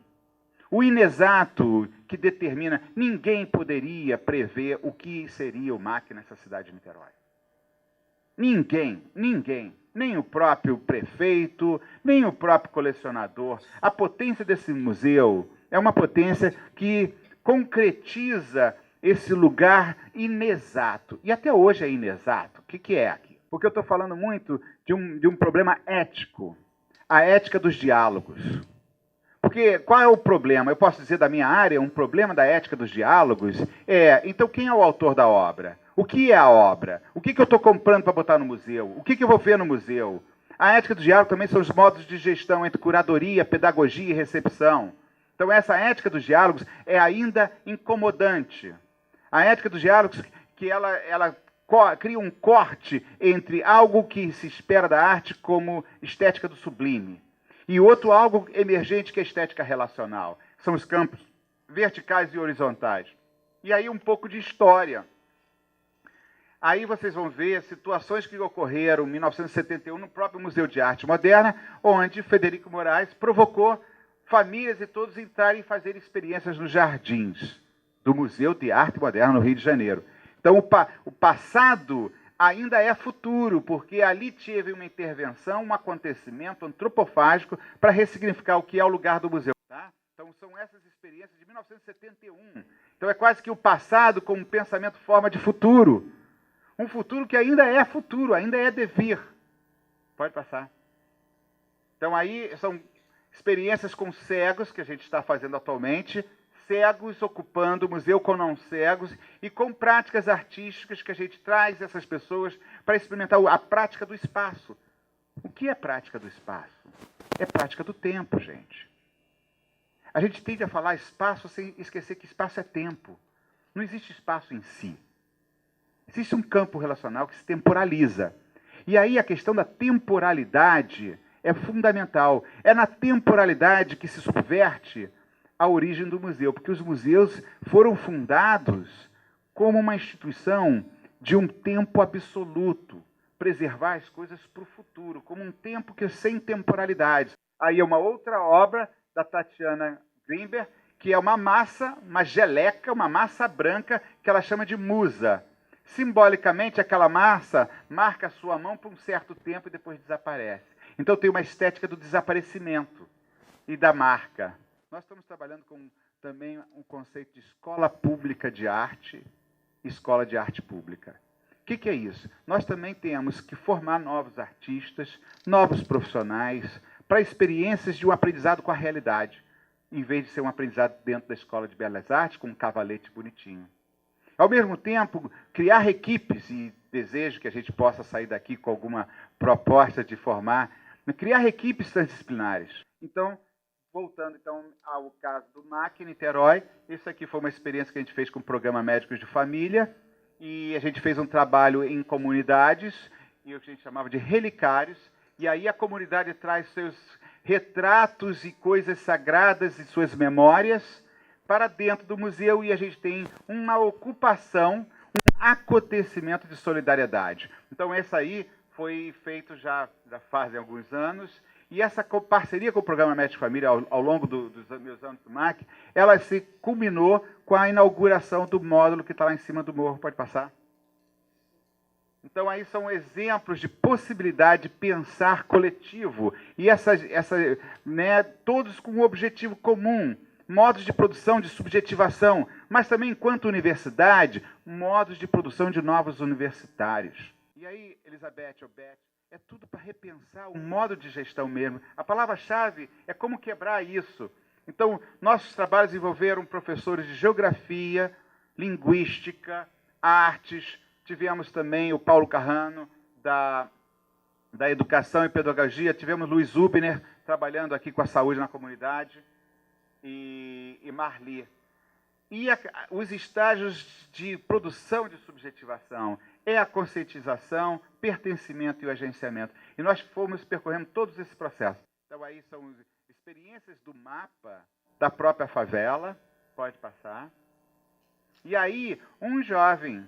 [SPEAKER 1] O inexato que determina, ninguém poderia prever o que seria o MAC nessa cidade de Niterói. Ninguém, nem o próprio prefeito, nem o próprio colecionador. A potência desse museu é uma potência que concretiza esse lugar inexato. E até hoje é inexato. O que é aqui? Porque eu estou falando muito de um problema ético, a ética dos diálogos. Porque qual é o problema? Eu posso dizer da minha área, um problema da ética dos diálogos então quem é o autor da obra? O que é a obra? O que eu estou comprando para botar no museu? O que eu vou ver no museu? A ética do diálogo também são os modos de gestão entre curadoria, pedagogia e recepção. Então essa ética dos diálogos é ainda incomodante. A ética dos diálogos, que ela cria um corte entre algo que se espera da arte como estética do sublime e outro algo emergente que é a estética relacional. São os campos verticais e horizontais. E aí um pouco de história. Aí vocês vão ver situações que ocorreram em 1971 no próprio Museu de Arte Moderna, onde Frederico Moraes provocou famílias e todos entrarem e fazer experiências nos jardins do Museu de Arte Moderna no Rio de Janeiro. Então o passado ainda é futuro, porque ali teve uma intervenção, um acontecimento antropofágico para ressignificar o que é o lugar do museu. Tá? Então são essas experiências de 1971. Então é quase que o passado como um pensamento forma de futuro. Um futuro que ainda é futuro, ainda é devir. Pode passar. Então aí são experiências com cegos que a gente está fazendo atualmente, cegos ocupando o museu com não cegos e com práticas artísticas que a gente traz essas pessoas para experimentar a prática do espaço. O que é prática do espaço? É prática do tempo, gente. A gente tende a falar espaço sem esquecer que espaço é tempo. Não existe espaço em si. Existe um campo relacional que se temporaliza. E aí a questão da temporalidade é fundamental. É na temporalidade que se subverte a origem do museu, porque os museus foram fundados como uma instituição de um tempo absoluto, preservar as coisas para o futuro, como um tempo que é sem temporalidade. Aí é uma outra obra da Tatiana Greenberg, que é uma massa, uma geleca, uma massa branca, que ela chama de musa. Simbolicamente, aquela massa marca a sua mão por um certo tempo e depois desaparece. Então tem uma estética do desaparecimento e da marca. Nós estamos trabalhando com também um conceito de escola pública de arte, escola de arte pública. O que é isso? Nós também temos que formar novos artistas, novos profissionais, para experiências de um aprendizado com a realidade, em vez de ser um aprendizado dentro da escola de belas artes, com um cavalete bonitinho. Ao mesmo tempo, criar equipes, e desejo que a gente possa sair daqui com alguma proposta de formar, criar equipes transdisciplinares. Então, voltando então ao caso do MAC em Niterói, isso aqui foi uma experiência que a gente fez com o programa Médicos de Família, e a gente fez um trabalho em comunidades, e o que a gente chamava de relicários, e aí a comunidade traz seus retratos e coisas sagradas e suas memórias para dentro do museu, e a gente tem uma ocupação, um acontecimento de solidariedade. Então essa aí foi feito já fazem alguns anos, e essa parceria com o programa Médico Família, ao longo dos meus anos do MAC, ela se culminou com a inauguração do módulo que está lá em cima do morro. Pode passar? Então, aí são exemplos de possibilidade de pensar coletivo. E todos com um objetivo comum. Modos de produção de subjetivação, mas também, enquanto universidade, modos de produção de novos universitários. E aí, Elizabeth ou Beth, é tudo para repensar o modo de gestão mesmo. A palavra-chave é como quebrar isso. Então, nossos trabalhos envolveram professores de geografia, linguística, artes. Tivemos também o Paulo Carrano, da educação e pedagogia. Tivemos Luiz Ubner, trabalhando aqui com a saúde na comunidade. E Marli. E os estágios de produção de subjetivação é a conscientização, pertencimento e o agenciamento. E nós fomos percorrendo todos esses processos. Então, aí são experiências do mapa da própria favela. Pode passar. E aí, um jovem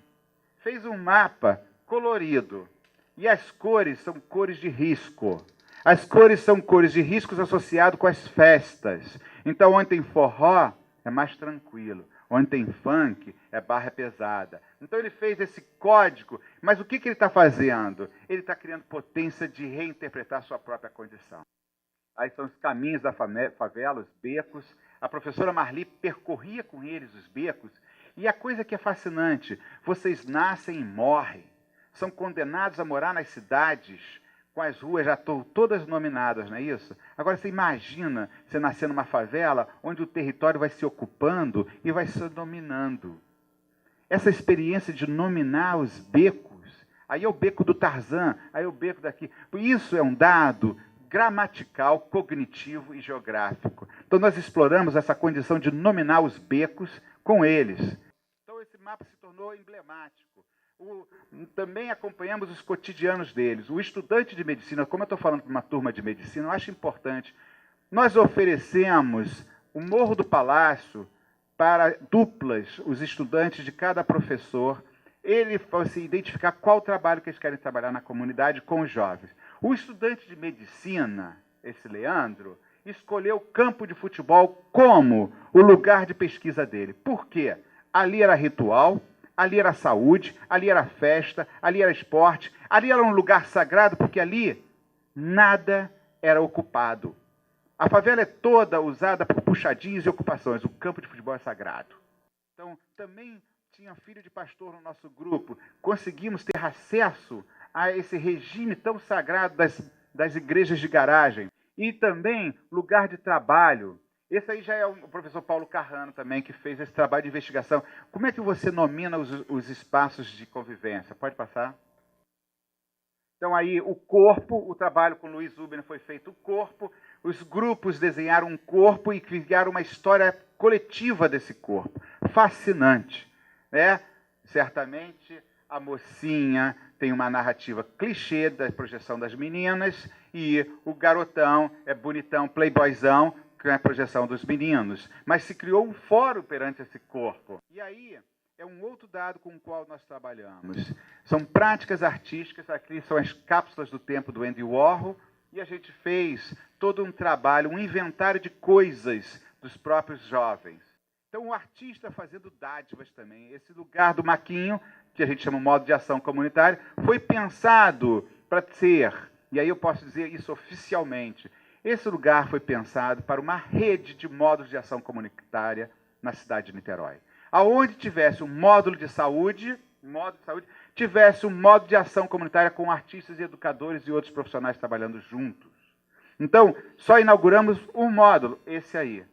[SPEAKER 1] fez um mapa colorido. E as cores são cores de risco. As cores são cores de riscos associados com as festas. Então, onde tem forró, é mais tranquilo. Onde tem funk, é barra pesada. Então, ele fez esse código, mas o que ele está fazendo? Ele está criando potência de reinterpretar a sua própria condição. Aí são os caminhos da favela, os becos. A professora Marli percorria com eles os becos. E a coisa que é fascinante, vocês nascem e morrem. São condenados a morar nas cidades com as ruas já todas nominadas, não é isso? Agora você imagina você nascer numa favela onde o território vai se ocupando e vai se dominando. Essa experiência de nominar os becos, aí é o beco do Tarzan, aí é o beco daqui. Isso é um dado gramatical, cognitivo e geográfico. Então nós exploramos essa condição de nominar os becos com eles. Então esse mapa se tornou emblemático. Também acompanhamos os cotidianos deles. O estudante de medicina, como eu estou falando para uma turma de medicina, eu acho importante. Nós oferecemos o Morro do Palácio para duplas, os estudantes de cada professor, ele fosse identificar qual trabalho que eles querem trabalhar na comunidade com os jovens. O estudante de medicina, esse Leandro, escolheu o campo de futebol como o lugar de pesquisa dele. Por quê? Ali era ritual, ali era saúde, ali era festa, ali era esporte, ali era um lugar sagrado, porque ali nada era ocupado. A favela é toda usada por puxadinhos e ocupações. O campo de futebol é sagrado. Então, também tinha filho de pastor no nosso grupo. Conseguimos ter acesso a esse regime tão sagrado das igrejas de garagem. E também lugar de trabalho. Esse aí já é o professor Paulo Carrano também, que fez esse trabalho de investigação. Como é que você nomina os espaços de convivência? Pode passar? Então, aí, o corpo, o trabalho com Luiz Huber foi feito o corpo, os grupos desenharam um corpo e criaram uma história coletiva desse corpo. Fascinante, né? Certamente, a mocinha tem uma narrativa clichê da projeção das meninas e o garotão é bonitão, playboyzão, que é a projeção dos meninos. Mas se criou um fórum perante esse corpo. E aí é um outro dado com o qual nós trabalhamos. São práticas artísticas, aqui são as cápsulas do tempo do Andy Warhol, e a gente fez todo um trabalho, um inventário de coisas dos próprios jovens. Então, o artista fazendo dádivas também. Esse lugar do Maquinho, que a gente chama de modo de ação comunitário, foi pensado para ser, e aí eu posso dizer isso oficialmente, esse lugar foi pensado para uma rede de modos de ação comunitária na cidade de Niterói. Aonde tivesse um módulo de saúde, tivesse um modo de ação comunitária com artistas, educadores e outros profissionais trabalhando juntos. Então, só inauguramos um módulo, esse aí.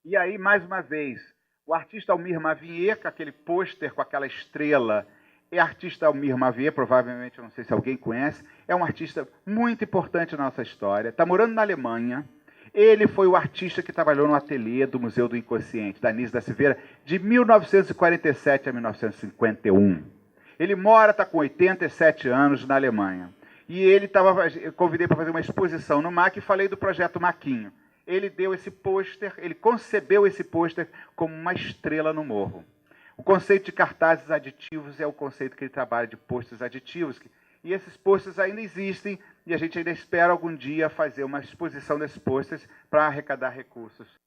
[SPEAKER 1] E aí, mais uma vez, o artista Almir Mavier, com aquele pôster com aquela estrela, é artista Almir Mavier, provavelmente, eu não sei se alguém conhece, é um artista muito importante na nossa história, está morando na Alemanha. Ele foi o artista que trabalhou no ateliê do Museu do Inconsciente, da Anísio da Silveira, de 1947 a 1951. Ele mora, está com 87 anos na Alemanha. E eu convidei para fazer uma exposição no MAC e falei do projeto Maquinho. Ele deu esse pôster, ele concebeu esse pôster como uma estrela no morro. O conceito de cartazes aditivos é o conceito que ele trabalha de pôsteres aditivos. E esses pôsteres ainda existem e a gente ainda espera algum dia fazer uma exposição desses pôsteres para arrecadar recursos.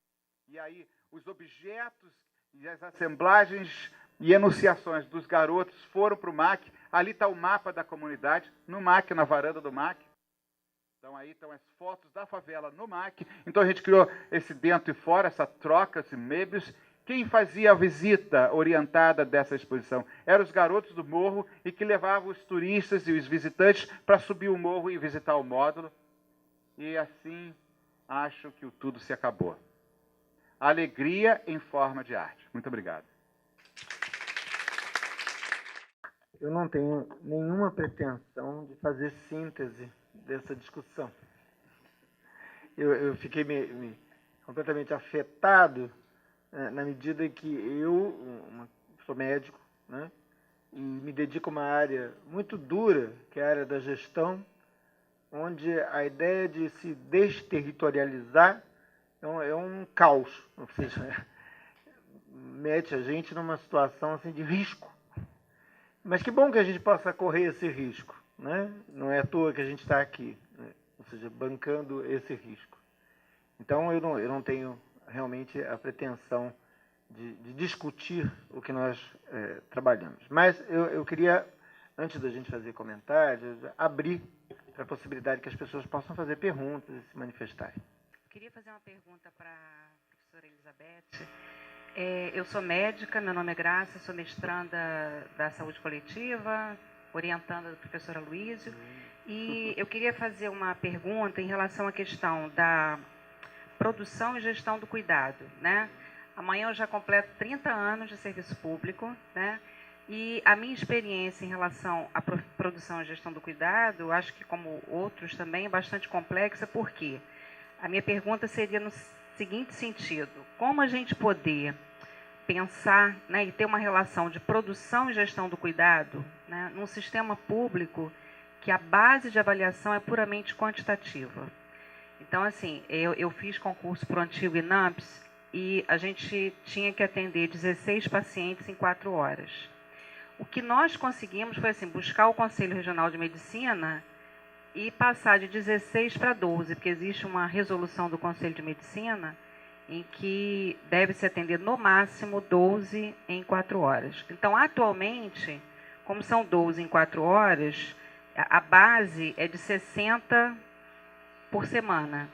[SPEAKER 1] E aí, os objetos e as assemblagens e enunciações dos garotos foram para o MAC. Ali está o mapa da comunidade, no MAC, na varanda do MAC. Então, aí estão as fotos da favela no MAC. Então, a gente criou esse dentro e fora, essa troca, esse Möbius. Quem fazia a visita orientada dessa exposição eram os garotos do morro e que levavam os turistas e os visitantes para subir o morro e visitar o módulo. E assim, acho que o tudo se acabou. Alegria em forma de arte. Muito obrigado.
[SPEAKER 2] Eu não tenho nenhuma pretensão de fazer síntese dessa discussão. Eu fiquei completamente afetado na medida que eu sou médico, né, e me dedico a uma área muito dura, que é a área da gestão, onde a ideia de se desterritorializar é um caos, ou seja, mete a gente numa situação assim, de risco. Mas que bom que a gente possa correr esse risco, né? Não é à toa que a gente está aqui, né? Ou seja, bancando esse risco. Então, eu não tenho realmente a pretensão de discutir o que nós trabalhamos. Mas eu queria, antes da gente fazer comentários, abrir para a possibilidade que as pessoas possam fazer perguntas e se manifestarem.
[SPEAKER 3] Eu queria fazer uma pergunta para a professora Elizabeth. Eu sou médica, meu nome é Graça, sou mestranda da saúde coletiva, orientanda da professora Luísio. E eu queria fazer uma pergunta em relação à questão da produção e gestão do cuidado, né? Amanhã eu já completo 30 anos de serviço público, né? E a minha experiência em relação à produção e gestão do cuidado, acho que como outros também, é bastante complexa, porque a minha pergunta seria no seguinte sentido: como a gente poder pensar, né, e ter uma relação de produção e gestão do cuidado, né, num sistema público que a base de avaliação é puramente quantitativa. Então, assim, eu fiz concurso para o antigo INAMPS e a gente tinha que atender 16 pacientes em 4 horas. O que nós conseguimos foi assim, buscar o Conselho Regional de Medicina e passar de 16 para 12, porque existe uma resolução do Conselho de Medicina em que deve-se atender no máximo 12 em 4 horas. Então, atualmente, como são 12 em 4 horas, a base é de 60 por semana,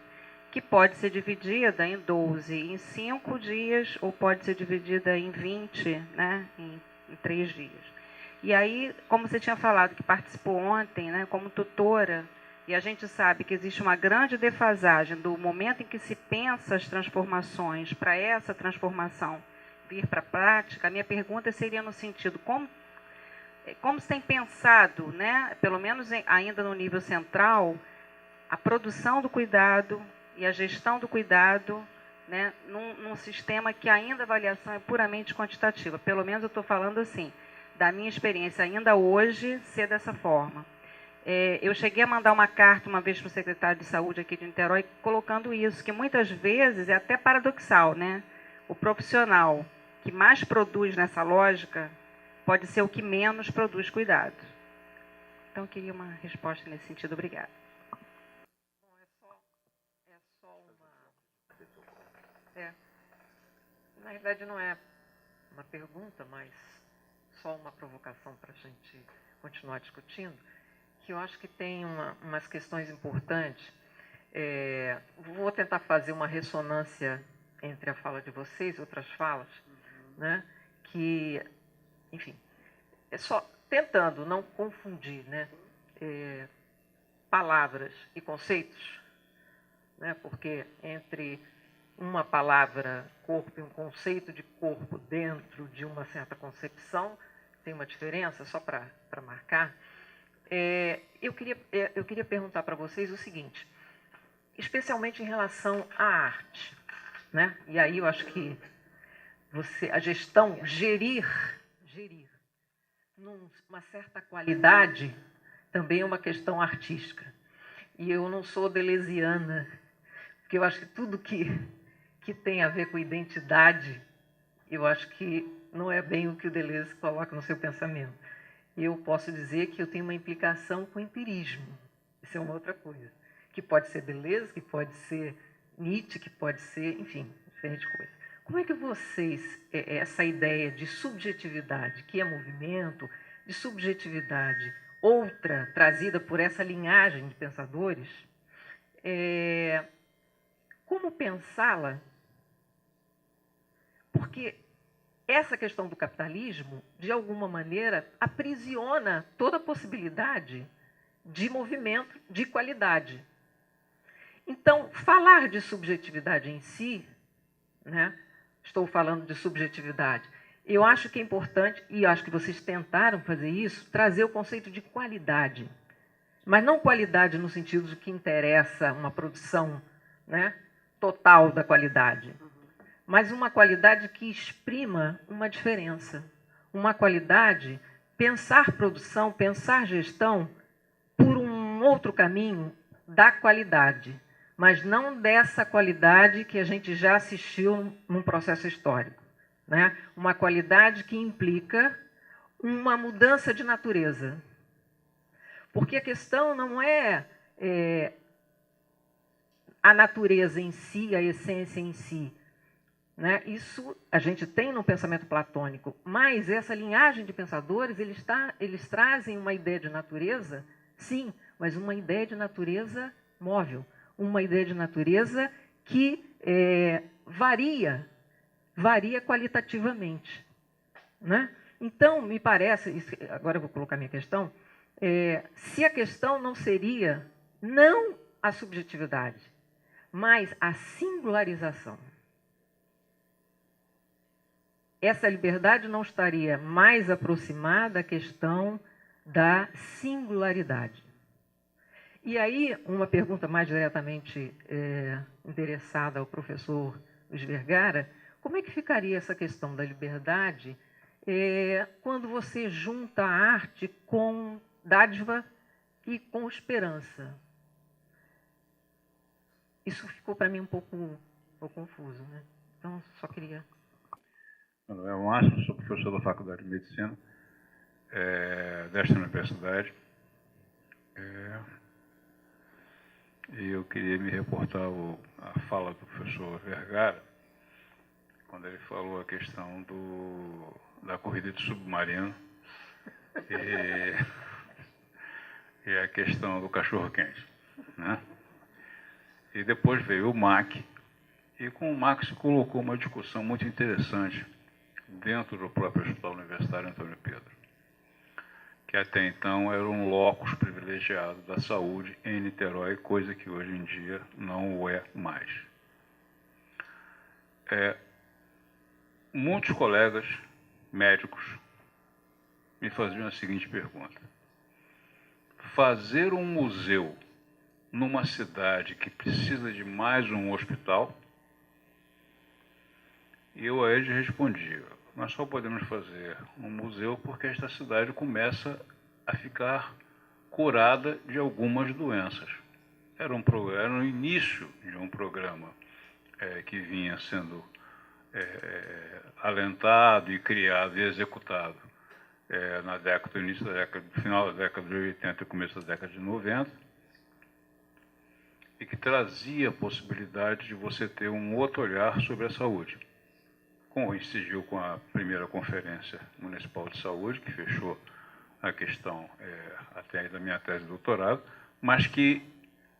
[SPEAKER 3] que pode ser dividida em 12 em 5 dias, ou pode ser dividida em 20, né, em 3 dias. E aí, como você tinha falado, que participou ontem, né, como tutora, e a gente sabe que existe uma grande defasagem do momento em que se pensa as transformações para essa transformação vir para a prática, a minha pergunta seria no sentido, como se tem pensado, né, pelo menos ainda no nível central, a produção do cuidado e a gestão do cuidado, né, num sistema que ainda a avaliação é puramente quantitativa. Pelo menos eu estou falando assim, da minha experiência ainda hoje, ser dessa forma. Eu cheguei a mandar uma carta uma vez para o secretário de Saúde aqui de Niterói, colocando isso, que muitas vezes é até paradoxal, né? O profissional que mais produz nessa lógica pode ser o que menos produz cuidado. Então, eu queria uma resposta nesse sentido. Obrigada.
[SPEAKER 4] Na verdade, não é uma pergunta, mas só uma provocação para a gente continuar discutindo, que eu acho que tem umas questões importantes. Vou tentar fazer uma ressonância entre a fala de vocês e outras falas, né? Que, enfim, é só tentando não confundir, né? Palavras e conceitos, né? Porque entre uma palavra corpo e um conceito de corpo dentro de uma certa concepção tem uma diferença, só para marcar. Eu queria perguntar para vocês o seguinte, especialmente em relação à arte, né? E aí eu acho que a gestão, gerir numa certa qualidade, também é uma questão artística. E eu não sou deleuziana, porque eu acho que tudo que tem a ver com identidade, eu acho que não é bem o que o Deleuze coloca no seu pensamento. Eu posso dizer que eu tenho uma implicação com o empirismo. Isso é uma outra coisa. Que pode ser Deleuze, que pode ser Nietzsche, que pode ser, enfim, diferente coisa. Como é que vocês, essa ideia de subjetividade, que é movimento, de subjetividade outra, trazida por essa linhagem de pensadores, como pensá-la? Porque essa questão do capitalismo, de alguma maneira, aprisiona toda a possibilidade de movimento de qualidade. Então, falar de subjetividade em si, né? Estou falando de subjetividade, eu acho que é importante, e acho que vocês tentaram fazer isso, trazer o conceito de qualidade. Mas não qualidade no sentido de que interessa uma produção, né, total da qualidade, mas uma qualidade que exprima uma diferença. Uma qualidade, pensar produção, pensar gestão por um outro caminho da qualidade, mas não dessa qualidade que a gente já assistiu num processo histórico, né? Uma qualidade que implica uma mudança de natureza. Porque a questão não é a natureza em si, a essência em si, né? Isso a gente tem no pensamento platônico, mas essa linhagem de pensadores, eles trazem uma ideia de natureza, sim, mas uma ideia de natureza móvel, uma ideia de natureza que varia qualitativamente, né? Então, me parece, agora eu vou colocar minha questão, se a questão não seria não a subjetividade, mas a singularização. Essa liberdade não estaria mais aproximada à questão da singularidade. E aí, uma pergunta mais diretamente endereçada ao professor Luiz Vergara: como é que ficaria essa questão da liberdade quando você junta a arte com dádiva e com esperança? Isso ficou para mim um pouco confuso, né? Então, só queria...
[SPEAKER 5] Manuel Márcio, sou professor da Faculdade de Medicina desta universidade. E eu queria me reportar a fala do professor Vergara, quando ele falou a questão da corrida de submarino e a questão do cachorro-quente, né? E depois veio o MAC, e com o MAC se colocou uma discussão muito interessante dentro do próprio Hospital Universitário Antônio Pedro, que até então era um locus privilegiado da saúde em Niterói, coisa que hoje em dia não o é mais. Muitos colegas médicos me faziam a seguinte pergunta: fazer um museu numa cidade que precisa de mais um hospital? E eu a eles respondia: nós só podemos fazer um museu porque esta cidade começa a ficar curada de algumas doenças. Era o início de um programa que vinha sendo alentado e criado e executado final da década de 80 e começo da década de 90, e que trazia a possibilidade de você ter um outro olhar sobre a saúde. Coincidiu com a primeira Conferência Municipal de Saúde, que fechou a questão até da minha tese de doutorado, mas que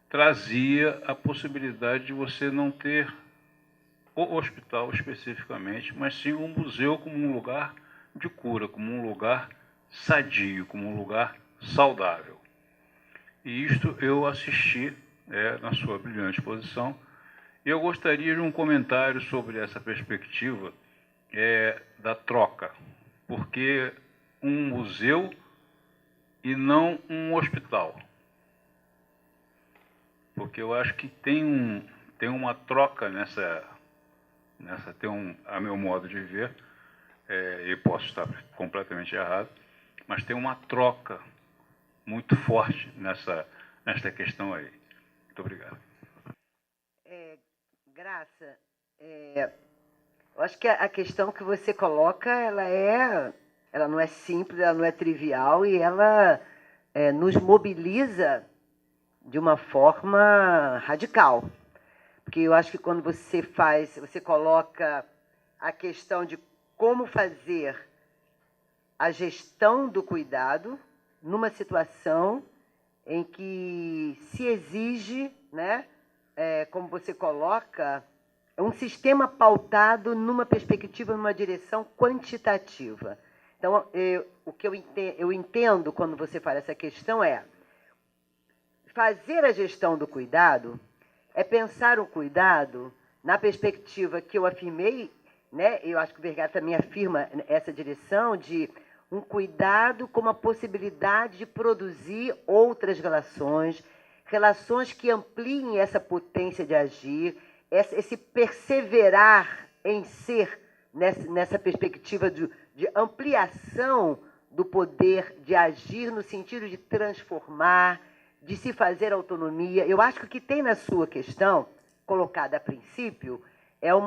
[SPEAKER 5] trazia a possibilidade de você não ter o hospital especificamente, mas sim um museu como um lugar de cura, como um lugar sadio, como um lugar saudável. E isto eu assisti na sua brilhante exposição, e eu gostaria de um comentário sobre essa perspectiva da troca, porque um museu e não um hospital. Porque eu acho que tem uma troca a meu modo de ver, e posso estar completamente errado, mas tem uma troca muito forte nesta questão aí. Muito obrigado.
[SPEAKER 6] Graça, eu acho que a questão que você coloca, ela não é simples, ela não é trivial, e ela nos mobiliza de uma forma radical. Porque eu acho que quando você coloca a questão de como fazer a gestão do cuidado numa situação em que se exige, né, como você coloca, um sistema pautado numa perspectiva, numa direção quantitativa. Então, o que eu entendo quando você fala essa questão é fazer a gestão do cuidado, é pensar o cuidado na perspectiva que eu afirmei, né? Eu acho que o Vergara também afirma essa direção de um cuidado como a possibilidade de produzir outras relações que ampliem essa potência de agir, esse perseverar em ser nessa perspectiva de ampliação do poder de agir no sentido de transformar, de se fazer autonomia. Eu acho que o que tem na sua questão, colocada a princípio, é um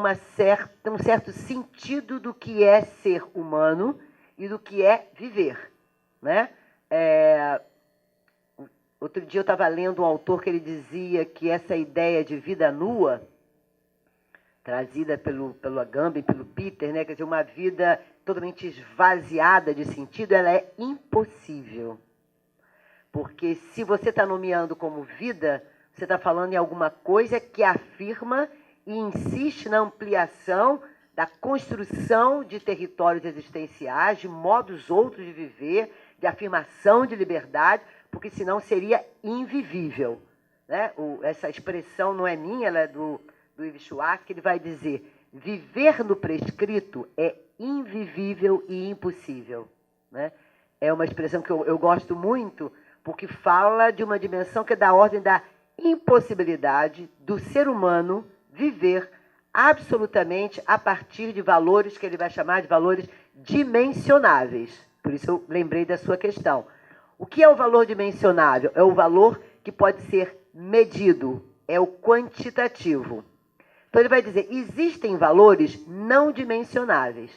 [SPEAKER 6] certo sentido do que é ser humano e do que é viver, né? Outro dia eu estava lendo um autor que ele dizia que essa ideia de vida nua, trazida pelo Agamben, pelo Peter, né? Quer dizer, uma vida totalmente esvaziada de sentido, ela é impossível. Porque se você está nomeando como vida, você está falando em alguma coisa que afirma e insiste na ampliação da construção de territórios existenciais, de modos outros de viver, de afirmação de liberdade, porque senão seria invivível. Né? Essa expressão não é minha, ela é do Yves Schwartz, que ele vai dizer: viver no prescrito é invivível e impossível. Né? É uma expressão que eu gosto muito, porque fala de uma dimensão que é da ordem da impossibilidade do ser humano viver absolutamente a partir de valores que ele vai chamar de valores dimensionáveis. Por isso eu lembrei da sua questão. O que é o valor dimensionável? É o valor que pode ser medido, é o quantitativo. Então ele vai dizer, existem valores não dimensionáveis.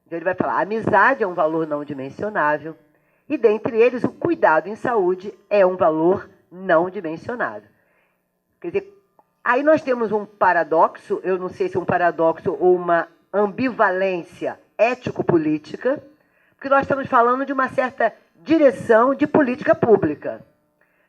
[SPEAKER 6] Então ele vai falar, a amizade é um valor não dimensionável, e dentre eles o cuidado em saúde é um valor não dimensionável. Quer dizer, aí nós temos um paradoxo, eu não sei se é um paradoxo ou uma ambivalência ético-política, porque nós estamos falando de uma certa direção de política pública.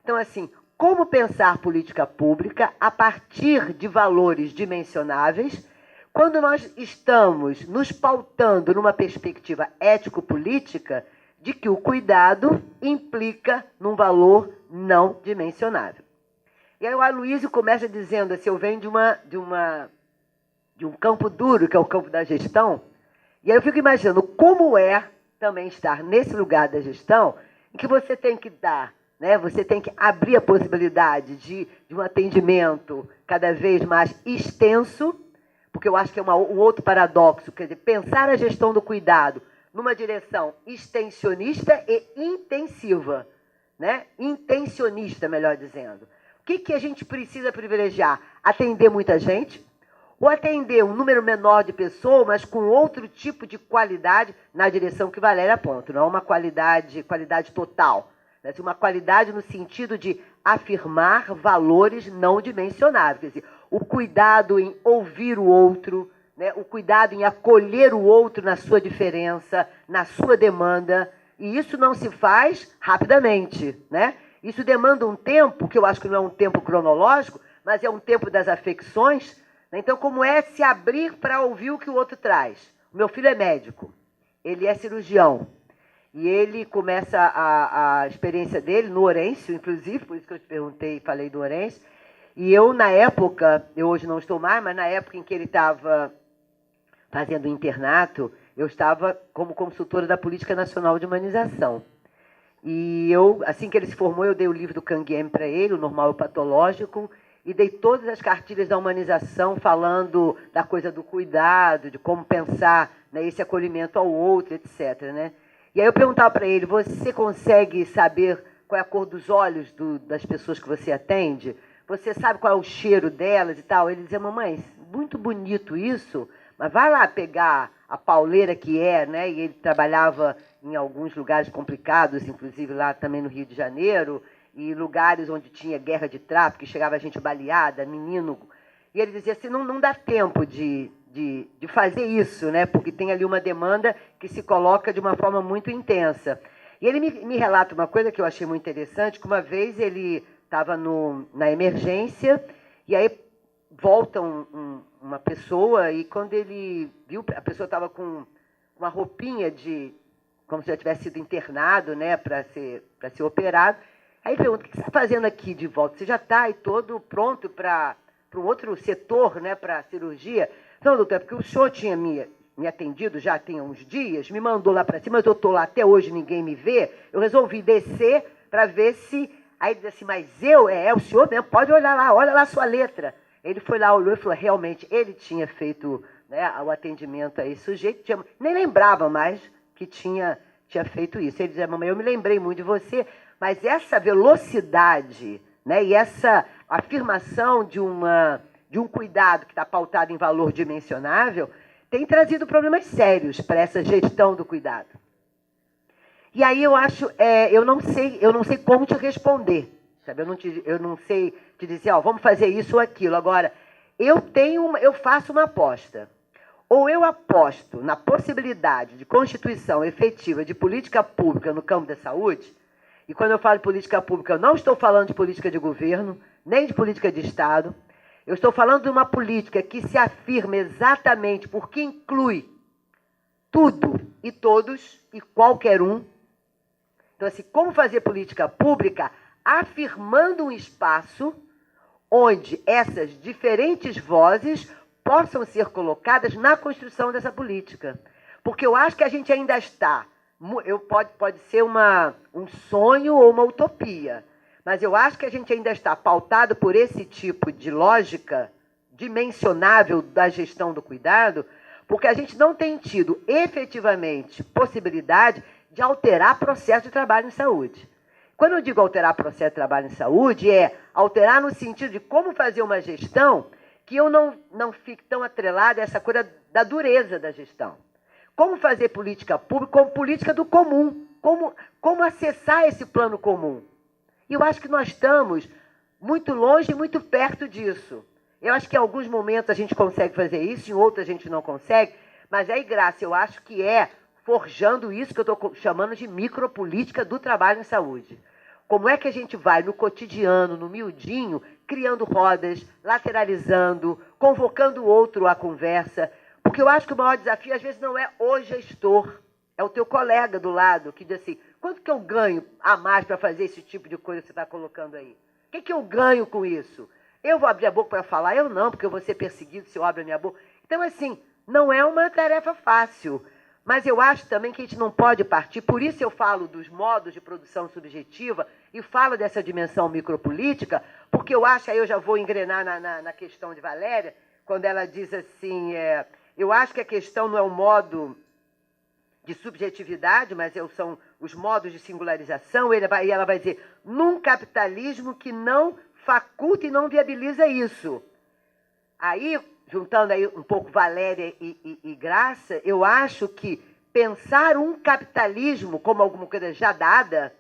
[SPEAKER 6] Então, assim, como pensar política pública a partir de valores dimensionáveis, quando nós estamos nos pautando numa perspectiva ético-política de que o cuidado implica num valor não dimensionável. E aí o Aloysio começa dizendo assim, eu venho de um campo duro, que é o campo da gestão, e aí eu fico imaginando como é também estar nesse lugar da gestão, em que você tem que dar, né, você tem que abrir a possibilidade de um atendimento cada vez mais extenso, porque eu acho que é um outro paradoxo, quer dizer, pensar a gestão do cuidado numa direção extensionista e intensiva, né? Intencionista, melhor dizendo. O que a gente precisa privilegiar? Atender muita gente, ou atender um número menor de pessoas, mas com outro tipo de qualidade na direção que Valéria aponta. Não é uma qualidade total, mas uma qualidade no sentido de afirmar valores não dimensionáveis. Quer dizer, o cuidado em ouvir o outro, né, o cuidado em acolher o outro na sua diferença, na sua demanda. E isso não se faz rapidamente. Né? Isso demanda um tempo, que eu acho que não é um tempo cronológico, mas é um tempo das afecções. Então, como é se abrir para ouvir o que o outro traz? O meu filho é médico, ele é cirurgião, e ele começa a experiência dele no Orense, inclusive, por isso que eu te perguntei e falei do Orense, e eu, na época, eu hoje não estou mais, mas na época em que ele estava fazendo o internato, eu estava como consultora da Política Nacional de Humanização. E eu, assim que ele se formou, eu dei o livro do Canguiem para ele, o Normal e o Patológico, e dei todas as cartilhas da humanização falando da coisa do cuidado, de como pensar, né, esse acolhimento ao outro, etc. Né? E aí eu perguntava para ele, você consegue saber qual é a cor dos olhos das pessoas que você atende? Você sabe qual é o cheiro delas e tal? Ele dizia, mamãe, muito bonito isso, mas vai lá pegar a pauleira que é, né? E ele trabalhava em alguns lugares complicados, inclusive lá também no Rio de Janeiro, e lugares onde tinha guerra de tráfico, que chegava gente baleada, menino. E ele dizia assim, não dá tempo de fazer isso, né? Porque tem ali uma demanda que se coloca de uma forma muito intensa. E ele me relata uma coisa que eu achei muito interessante, que uma vez ele estava na emergência, e aí volta uma pessoa, e quando ele viu, a pessoa estava com uma roupinha como se já tivesse sido internado, né, para ser operado. Aí ele pergunta, o que você está fazendo aqui de volta? Você já está aí todo pronto para um outro setor, né, para a cirurgia? Não, doutor, é porque o senhor tinha me atendido já tem uns dias, me mandou lá para cima, mas eu estou lá até hoje, ninguém me vê. Eu resolvi descer para ver se... Aí ele disse assim, mas o senhor mesmo, pode olhar lá, olha lá a sua letra. Ele foi lá, olhou e falou, realmente, ele tinha feito, né, o atendimento a esse sujeito, nem lembrava mais que tinha feito isso. Ele dizia, mamãe, eu me lembrei muito de você, mas essa velocidade, né, e essa afirmação de um cuidado que está pautado em valor dimensionável tem trazido problemas sérios para essa gestão do cuidado. E aí eu acho, eu não sei como te responder, sabe? Eu não sei te dizer, vamos fazer isso ou aquilo. Agora, eu faço uma aposta. Ou eu aposto na possibilidade de constituição efetiva de política pública no campo da saúde, e quando eu falo de política pública, eu não estou falando de política de governo, nem de política de Estado, Eu estou falando de uma política que se afirma exatamente porque inclui tudo e todos e qualquer um. Então, assim, como fazer política pública afirmando um espaço onde essas diferentes vozes possam ser colocadas na construção dessa política. Porque eu acho que a gente ainda está, pode ser um sonho ou uma utopia, mas eu acho que a gente ainda está pautado por esse tipo de lógica dimensionável da gestão do cuidado, porque a gente não tem tido efetivamente possibilidade de alterar processo de trabalho em saúde. Quando eu digo alterar processo de trabalho em saúde, é alterar no sentido de como fazer uma gestão que eu não fique tão atrelada a essa coisa da dureza da gestão. Como fazer política pública como política do comum, como acessar esse plano comum. E eu acho que nós estamos muito longe e muito perto disso. Eu acho que em alguns momentos a gente consegue fazer isso, em outros a gente não consegue, mas aí, Graça, eu acho que é forjando isso que eu estou chamando de micropolítica do trabalho em saúde. Como é que a gente vai, no cotidiano, no miudinho, criando rodas, lateralizando, convocando o outro à conversa? Porque eu acho que o maior desafio, às vezes, não é o gestor, é o teu colega do lado, que diz assim, quanto que eu ganho a mais para fazer esse tipo de coisa que você está colocando aí? O que eu ganho com isso? Eu vou abrir a boca para falar? Eu não, porque eu vou ser perseguido se eu abro a minha boca. Então, assim, não é uma tarefa fácil. Mas eu acho também que a gente não pode partir, por isso eu falo dos modos de produção subjetiva e falo dessa dimensão micropolítica, porque eu acho, aí eu já vou engrenar na questão de Valéria, quando ela diz assim, eu acho que a questão não é o modo de subjetividade, mas são os modos de singularização, e ela vai dizer, num capitalismo que não faculta e não viabiliza isso. Aí, juntando aí um pouco Valéria e Graça, eu acho que pensar um capitalismo como alguma coisa já dada,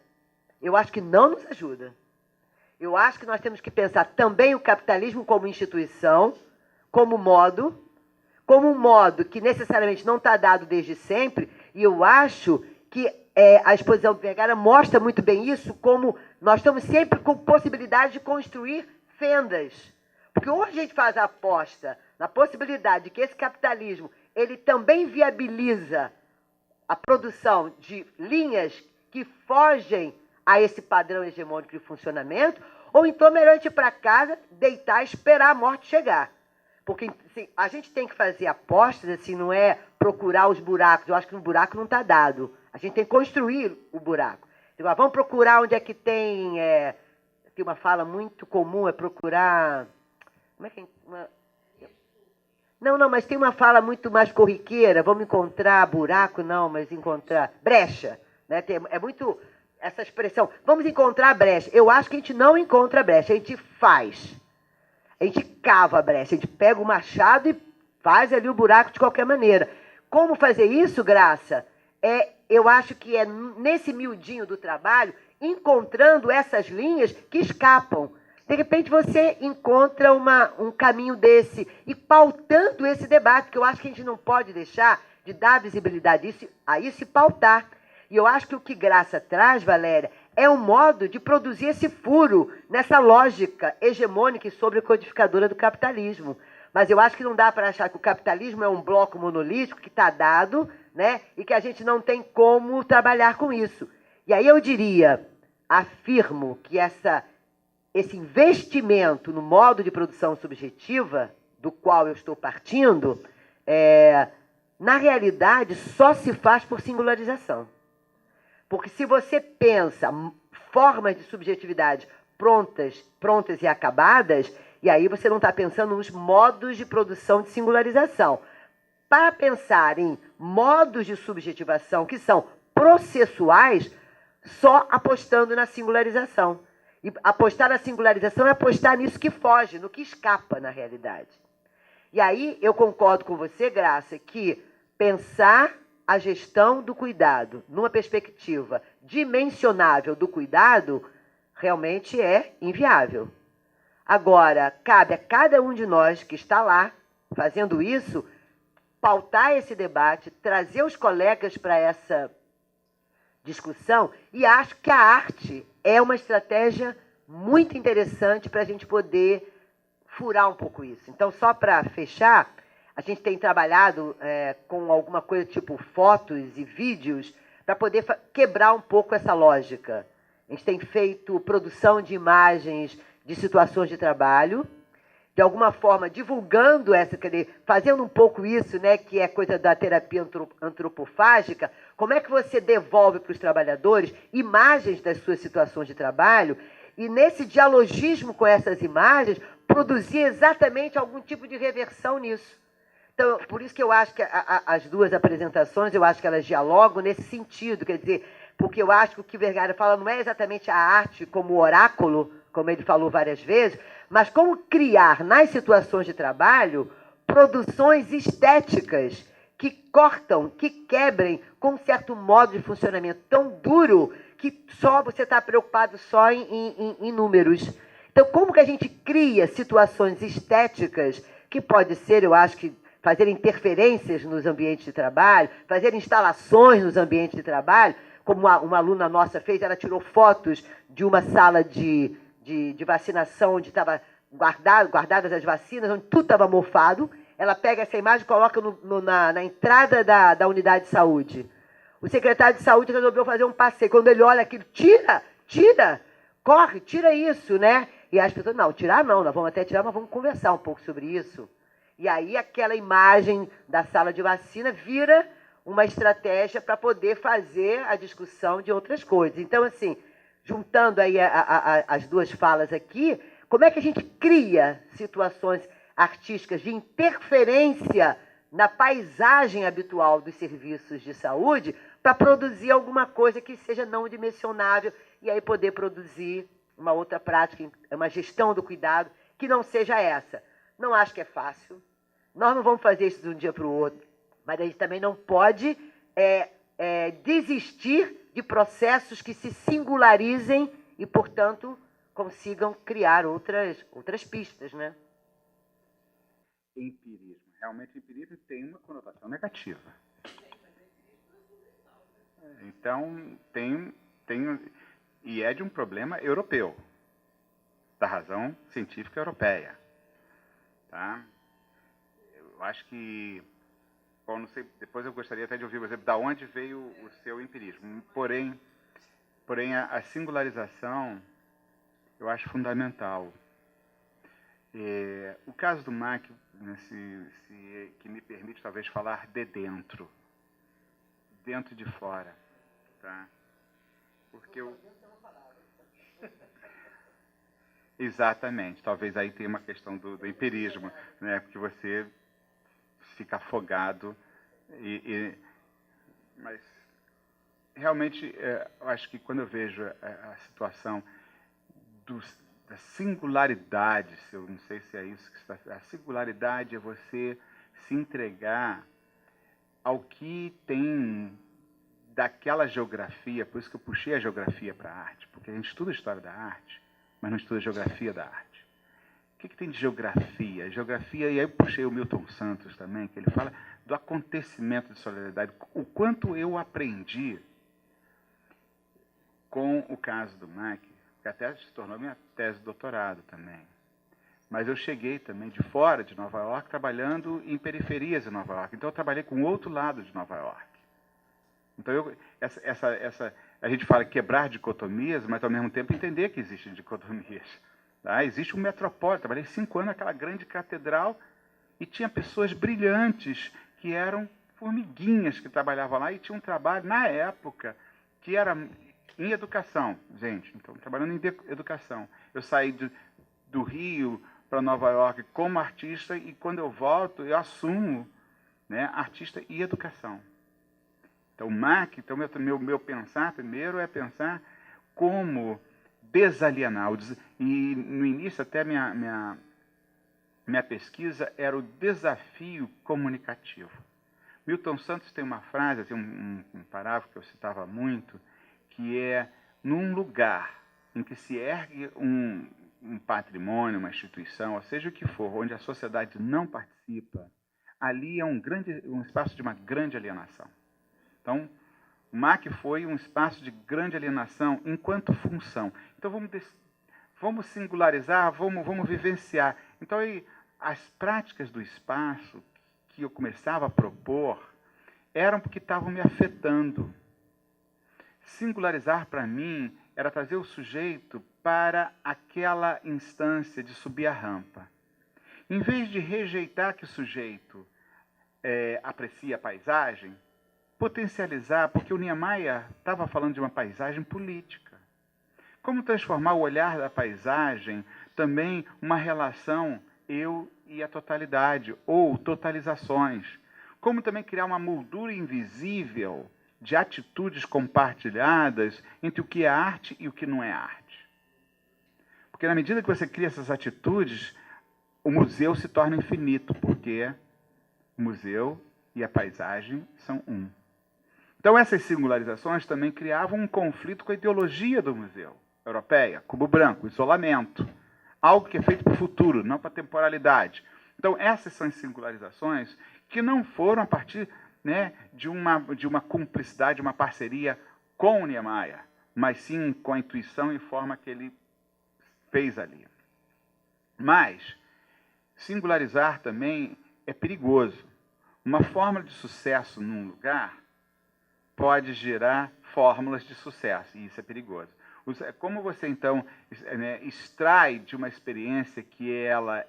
[SPEAKER 6] eu acho que não nos ajuda. Eu acho que nós temos que pensar também o capitalismo como instituição, como um modo que necessariamente não está dado desde sempre, e eu acho que a exposição do Vergara mostra muito bem isso, como nós estamos sempre com possibilidade de construir fendas. Porque hoje a gente faz a aposta na possibilidade de que esse capitalismo ele também viabiliza a produção de linhas que fogem a esse padrão hegemônico de funcionamento, ou então é melhor a gente ir para casa, deitar e esperar a morte chegar. Porque assim, a gente tem que fazer apostas, assim, não é procurar os buracos. Eu acho que o buraco não está dado. A gente tem que construir o buraco. Então, vamos procurar onde é que tem uma fala muito comum, é procurar... Como é que Não, mas tem uma fala muito mais corriqueira. Vamos encontrar buraco, não, mas encontrar brecha. Né? É muito essa expressão. Vamos encontrar brecha. Eu acho que a gente não encontra brecha, a gente faz. A gente cava a brecha, a gente pega o machado e faz ali o buraco de qualquer maneira. Como fazer isso, Graça? Eu acho que é nesse miudinho do trabalho, encontrando essas linhas que escapam. De repente você encontra um caminho desse e pautando esse debate, que eu acho que a gente não pode deixar de dar visibilidade a isso e pautar. E eu acho que o que Graça traz, Valéria, é um modo de produzir esse furo nessa lógica hegemônica e sobrecodificadora do capitalismo. Mas eu acho que não dá para achar que o capitalismo é um bloco monolítico que está dado, né, e que a gente não tem como trabalhar com isso. E aí eu diria, afirmo que esse investimento no modo de produção subjetiva, do qual eu estou partindo, na realidade só se faz por singularização. Porque se você pensa formas de subjetividade prontas e acabadas, e aí você não está pensando nos modos de produção de singularização. Para pensar em modos de subjetivação que são processuais, só apostando na singularização. E apostar na singularização é apostar nisso que foge, no que escapa na realidade. E aí eu concordo com você, Graça, que pensar a gestão do cuidado numa perspectiva dimensionável do cuidado realmente é inviável. Agora, cabe a cada um de nós que está lá fazendo isso, pautar esse debate, trazer os colegas para essa discussão, e acho que a arte é uma estratégia muito interessante para a gente poder furar um pouco isso. Então, só para fechar, a gente tem trabalhado com alguma coisa tipo fotos e vídeos para poder quebrar um pouco essa lógica. A gente tem feito produção de imagens de situações de trabalho, de alguma forma divulgando essa, quer dizer, fazendo um pouco isso, né, que é coisa da terapia antropofágica. Como é que você devolve para os trabalhadores imagens das suas situações de trabalho e, nesse dialogismo com essas imagens, produzir exatamente algum tipo de reversão nisso. Então, por isso que eu acho que as duas apresentações, eu acho que elas dialogam nesse sentido, quer dizer, porque eu acho que o que o Vergara fala não é exatamente a arte como oráculo, como ele falou várias vezes, mas como criar nas situações de trabalho produções estéticas que cortam, que quebrem com um certo modo de funcionamento tão duro que só você está preocupado só em números. Então, como que a gente cria situações estéticas que pode ser, eu acho que, fazer interferências nos ambientes de trabalho, fazer instalações nos ambientes de trabalho, como uma aluna nossa fez, ela tirou fotos de uma sala de vacinação onde estava guardadas as vacinas, onde tudo estava mofado. Ela pega essa imagem e coloca na entrada da unidade de saúde. O secretário de saúde resolveu fazer um passeio. Quando ele olha aquilo, tira, corre, tira isso, né? E as pessoas, não, tirar não, nós vamos até tirar, mas vamos conversar um pouco sobre isso. E aí aquela imagem da sala de vacina vira uma estratégia para poder fazer a discussão de outras coisas. Então, assim, juntando aí as duas falas aqui, como é que a gente cria situações artísticas de interferência na paisagem habitual dos serviços de saúde para produzir alguma coisa que seja não dimensionável e aí poder produzir uma outra prática, uma gestão do cuidado que não seja essa. Não acho que é fácil. Nós não vamos fazer isso de um dia para o outro, mas a gente também não pode desistir de processos que se singularizem e, portanto, consigam criar outras pistas, né?
[SPEAKER 1] Empirismo. Realmente, o empirismo tem uma conotação negativa. Então, e é de um problema europeu, da razão científica europeia. Tá? Eu acho que, bom, não sei, depois eu gostaria até de ouvir, por exemplo, de onde veio o seu empirismo. Porém a singularização eu acho fundamental. O caso do MAC, né, que me permite talvez falar de dentro e de fora, tá? Porque exatamente, talvez aí tenha uma questão do empirismo, né? Porque você fica afogado mas realmente eu acho que quando eu vejo a situação da singularidade, eu não sei se é isso que está. A singularidade é você se entregar ao que tem daquela geografia, por isso que eu puxei a geografia para a arte, porque a gente estuda a história da arte, mas não estuda a geografia da arte. O que tem de geografia? Geografia, e aí eu puxei o Milton Santos também, que ele fala do acontecimento de solidariedade, o quanto eu aprendi com o caso do MAC, que até se tornou minha tese de doutorado também. Mas eu cheguei também de fora de Nova York, trabalhando em periferias de Nova York. Então, eu trabalhei com o outro lado de Nova York. Então, a gente fala quebrar dicotomias, mas, ao mesmo tempo, entender que existem dicotomias. Tá? Existe um metropólio. Trabalhei 5 anos naquela grande catedral e tinha pessoas brilhantes que eram formiguinhas que trabalhavam lá e tinham um trabalho, na época, que era em educação, gente. Então, trabalhando em educação. Eu saí do Rio para Nova York como artista e, quando eu volto, eu assumo, né, artista e educação. Então, o MAC, então, meu pensar primeiro é pensar como desalienar. E, no início, até minha pesquisa era o desafio comunicativo. Milton Santos tem uma frase, assim, um parágrafo que eu citava muito, que é: num lugar em que se ergue um patrimônio, uma instituição, ou seja o que for, onde a sociedade não participa, ali é um espaço de uma grande alienação. Então, o MAC foi um espaço de grande alienação enquanto função. Então, vamos singularizar, vamos vivenciar Então, aí, as práticas do espaço que eu começava a propor eram porque estavam me afetando. Singularizar, para mim, era trazer o sujeito para aquela instância de subir a rampa. Em vez de rejeitar que o sujeito aprecia a paisagem, potencializar, porque o Niemeyer estava falando de uma paisagem política. Como transformar o olhar da paisagem também uma relação eu e a totalidade, ou totalizações. Como também criar uma moldura invisível de atitudes compartilhadas entre o que é arte e o que não é arte. Porque na medida que você cria essas atitudes, o museu se torna infinito, porque o museu e a paisagem são um. Então, essas singularizações também criavam um conflito com a ideologia do museu europeia, cubo branco, isolamento, algo que é feito para o futuro, não para a temporalidade. Então, essas são as singularizações que não foram a partir, né, de uma cumplicidade, uma parceria com o Niemeyer, mas sim com a intuição e forma que ele fez ali. Mas, singularizar também é perigoso. Uma fórmula de sucesso num lugar pode gerar fórmulas de sucesso, e isso é perigoso. Como você, então, extrai de uma experiência que ela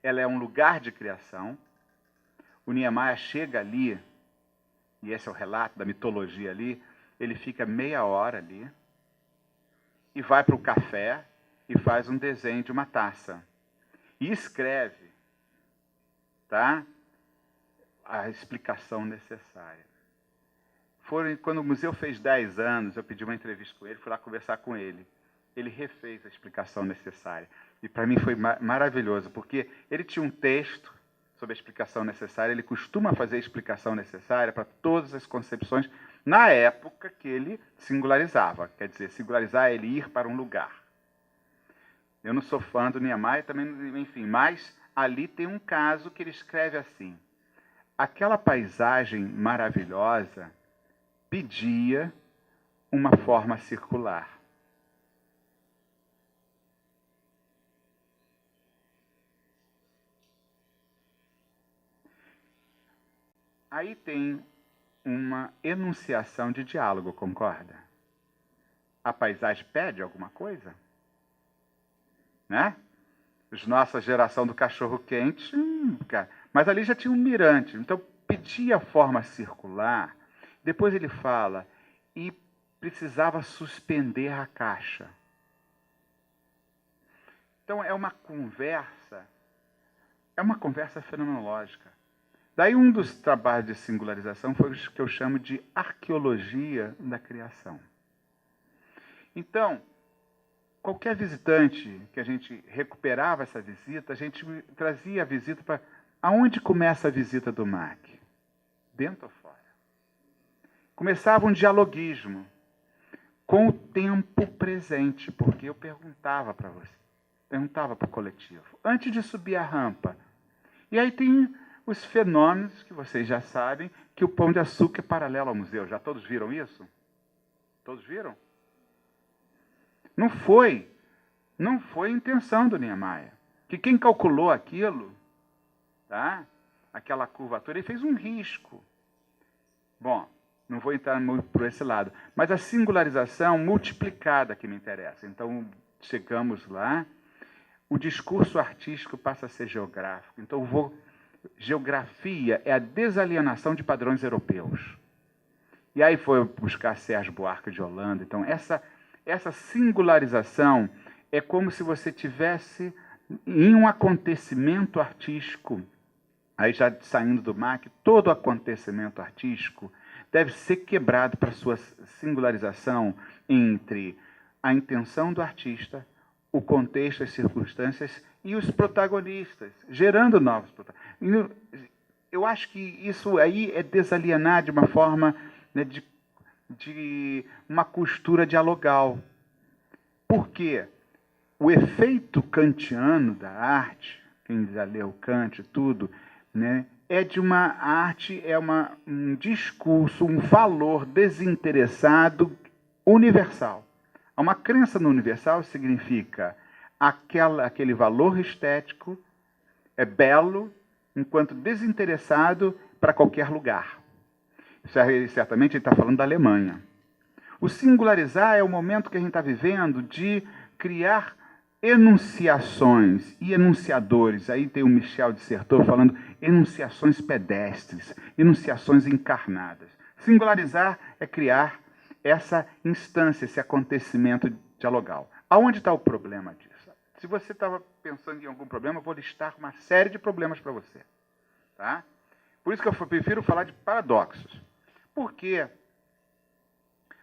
[SPEAKER 1] é um lugar de criação, o Niemeyer chega ali, e esse é o relato da mitologia ali, ele fica meia hora ali, e vai para o café e faz um desenho de uma taça. E escreve, tá, a explicação necessária. Quando o museu fez 10 anos, eu pedi uma entrevista com ele, fui lá conversar com ele. Ele refez a explicação necessária. E para mim foi maravilhoso, porque ele tinha um texto sobre a explicação necessária, ele costuma fazer a explicação necessária para todas as concepções, na época que ele singularizava. Quer dizer, singularizar é ele ir para um lugar. Eu não sou fã do Niemeyer, também, enfim, mas ali tem um caso que ele escreve assim: aquela paisagem maravilhosa pedia uma forma circular. Aí tem uma enunciação de diálogo, concorda? A paisagem pede alguma coisa? Né? Nossa geração do cachorro-quente, mas ali já tinha um mirante, então pedia forma circular. Depois ele fala, e precisava suspender a caixa. Então é uma conversa fenomenológica. Daí um dos trabalhos de singularização foi o que eu chamo de arqueologia da criação. Então, qualquer visitante que a gente recuperava essa visita, a gente trazia a visita para... Aonde começa a visita do MAC? Dentro ou fora? Começava um dialoguismo com o tempo presente, porque eu perguntava para você, perguntava para o coletivo, antes de subir a rampa. E aí tem os fenômenos que vocês já sabem, que o Pão de Açúcar é paralelo ao museu. Já todos viram isso? Todos viram? Não foi a intenção do Niemeyer. Que quem calculou aquilo, tá? Aquela curvatura, ele fez um risco. Bom, não vou entrar muito por esse lado, mas a singularização multiplicada que me interessa. Então, chegamos lá, o discurso artístico passa a ser geográfico. Então, geografia é a desalienação de padrões europeus. E aí foi buscar Sérgio Buarque de Holanda. Então, essa singularização é como se você tivesse em um acontecimento artístico, aí já saindo do MAC, todo acontecimento artístico deve ser quebrado para sua singularização entre a intenção do artista, o contexto, as circunstâncias e os protagonistas, gerando novos protagonistas. Eu acho que isso aí é desalienar de uma forma, né, de uma costura dialogal. Por quê? O efeito kantiano da arte, quem já leu Kant e tudo, né, é de uma arte, um discurso, um valor desinteressado universal. Uma crença no universal significa aquele valor estético é belo, enquanto desinteressado para qualquer lugar. Certamente ele está falando da Alemanha. O singularizar é o momento que a gente está vivendo de criar enunciações e enunciadores. Aí tem o Michel Dissertor falando enunciações pedestres, enunciações encarnadas. Singularizar é criar essa instância, esse acontecimento dialogal. Aonde está o problema disso? Se você estava pensando em algum problema, eu vou listar uma série de problemas para você. Tá? Por isso que eu prefiro falar de paradoxos. Porque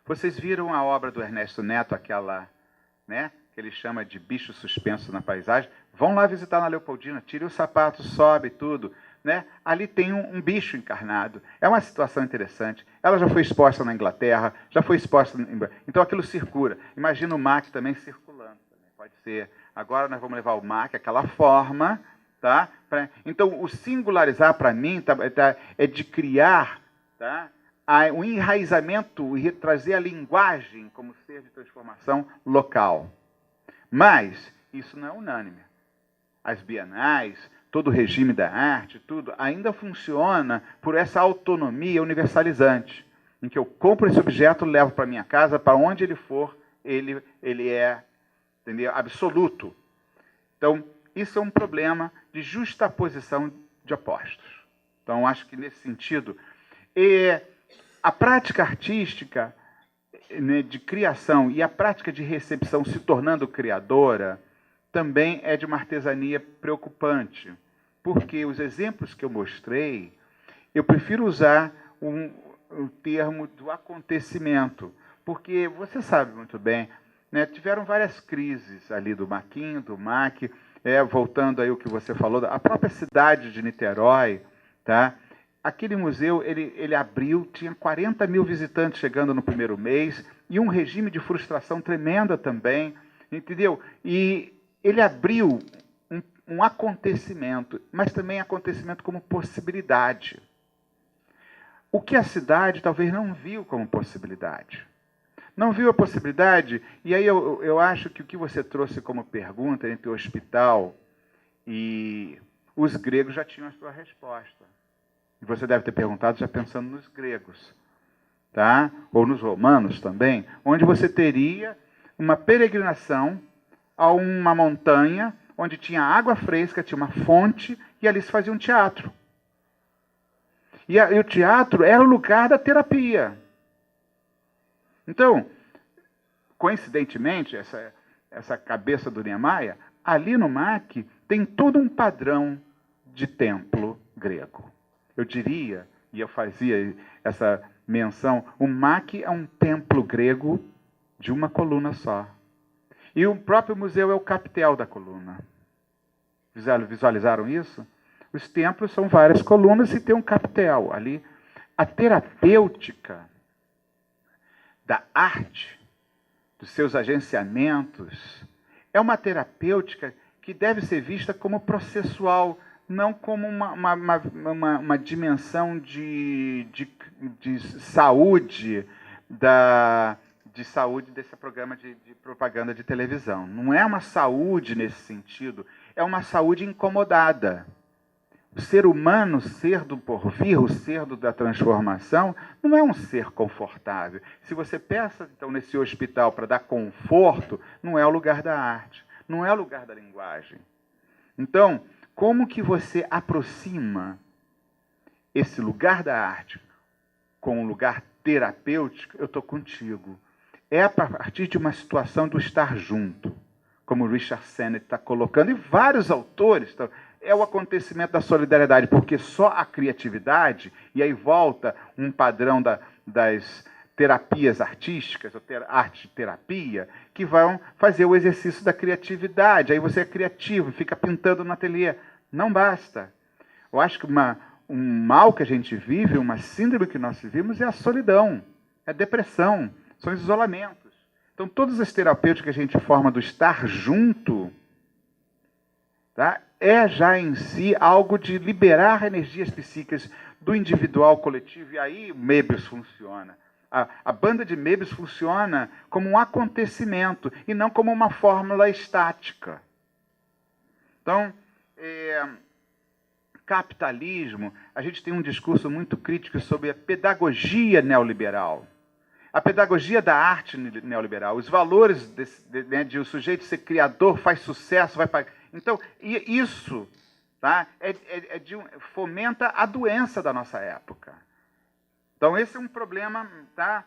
[SPEAKER 1] vocês viram a obra do Ernesto Neto, aquela, né, que ele chama de bicho suspenso na paisagem? Vão lá visitar na Leopoldina, tire o sapato, sobe tudo. Né? Ali tem um bicho encarnado. É uma situação interessante. Ela já foi exposta na Inglaterra, já foi exposta... Então aquilo circula. Imagina o MAC também circulando. Pode ser. Agora nós vamos levar o MAC, aquela forma... Tá? Então, o singularizar, para mim, é de criar, tá, um enraizamento e trazer a linguagem como ser de transformação local. Mas isso não é unânime. As bienais, todo o regime da arte, tudo, ainda funciona por essa autonomia universalizante, em que eu compro esse objeto, levo para minha casa, para onde ele for, ele é, entendeu, absoluto. Então, isso é um problema de justaposição de opostos. Então, acho que nesse sentido, a prática artística, né, de criação e a prática de recepção se tornando criadora também é de uma artesania preocupante, porque os exemplos que eu mostrei, eu prefiro usar o termo do acontecimento, porque você sabe muito bem, né, tiveram várias crises ali do Maquinho, do MAC. Voltando aí o que você falou, a própria cidade de Niterói, tá? Aquele museu, ele abriu, tinha 40 mil visitantes chegando no primeiro mês, e um regime de frustração tremenda também, entendeu? E ele abriu um acontecimento, mas também acontecimento como possibilidade. O que a cidade talvez não viu como possibilidade. Não viu a possibilidade? E aí eu acho que o que você trouxe como pergunta entre o hospital e os gregos já tinham a sua resposta. E você deve ter perguntado já pensando nos gregos, tá? Ou nos romanos também, onde você teria uma peregrinação a uma montanha onde tinha água fresca, tinha uma fonte, e ali se fazia um teatro. E o teatro era o lugar da terapia. Então, coincidentemente, essa cabeça do Niemeyer, ali no MAC tem todo um padrão de templo grego. Eu diria, e eu fazia essa menção, o MAC é um templo grego de uma coluna só. E o próprio museu é o capitel da coluna. Visualizaram isso? Os templos são várias colunas e tem um capitel ali. A terapêutica da arte, dos seus agenciamentos, é uma terapêutica que deve ser vista como processual, não como uma dimensão de saúde de saúde desse programa de propaganda de televisão. Não é uma saúde nesse sentido, é uma saúde incomodada. O ser humano, o ser do porvir, o ser da transformação, não é um ser confortável. Se você pensa, então, nesse hospital para dar conforto, não é o lugar da arte, não é o lugar da linguagem. Então, como que você aproxima esse lugar da arte com um lugar terapêutico? Eu estou contigo. É a partir de uma situação do estar junto, como o Richard Sennett está colocando, e vários autores estão... É o acontecimento da solidariedade, porque só a criatividade, e aí volta um padrão das terapias artísticas, ou arte-terapia, que vão fazer o exercício da criatividade. Aí você é criativo, fica pintando no ateliê. Não basta. Eu acho que um mal que a gente vive, uma síndrome que nós vivemos é a solidão, é a depressão, são os isolamentos. Então, todas as terapêuticas que a gente forma do estar junto, tá? É já em si algo de liberar energias psíquicas do individual ao coletivo, e aí o Möbius funciona. A banda de Möbius funciona como um acontecimento e não como uma fórmula estática. Então, capitalismo, a gente tem um discurso muito crítico sobre a pedagogia neoliberal. A pedagogia da arte neoliberal, os valores de o sujeito ser criador, faz sucesso, vai pagar. Então, isso, tá, fomenta a doença da nossa época. Então, esse é um problema. Tá?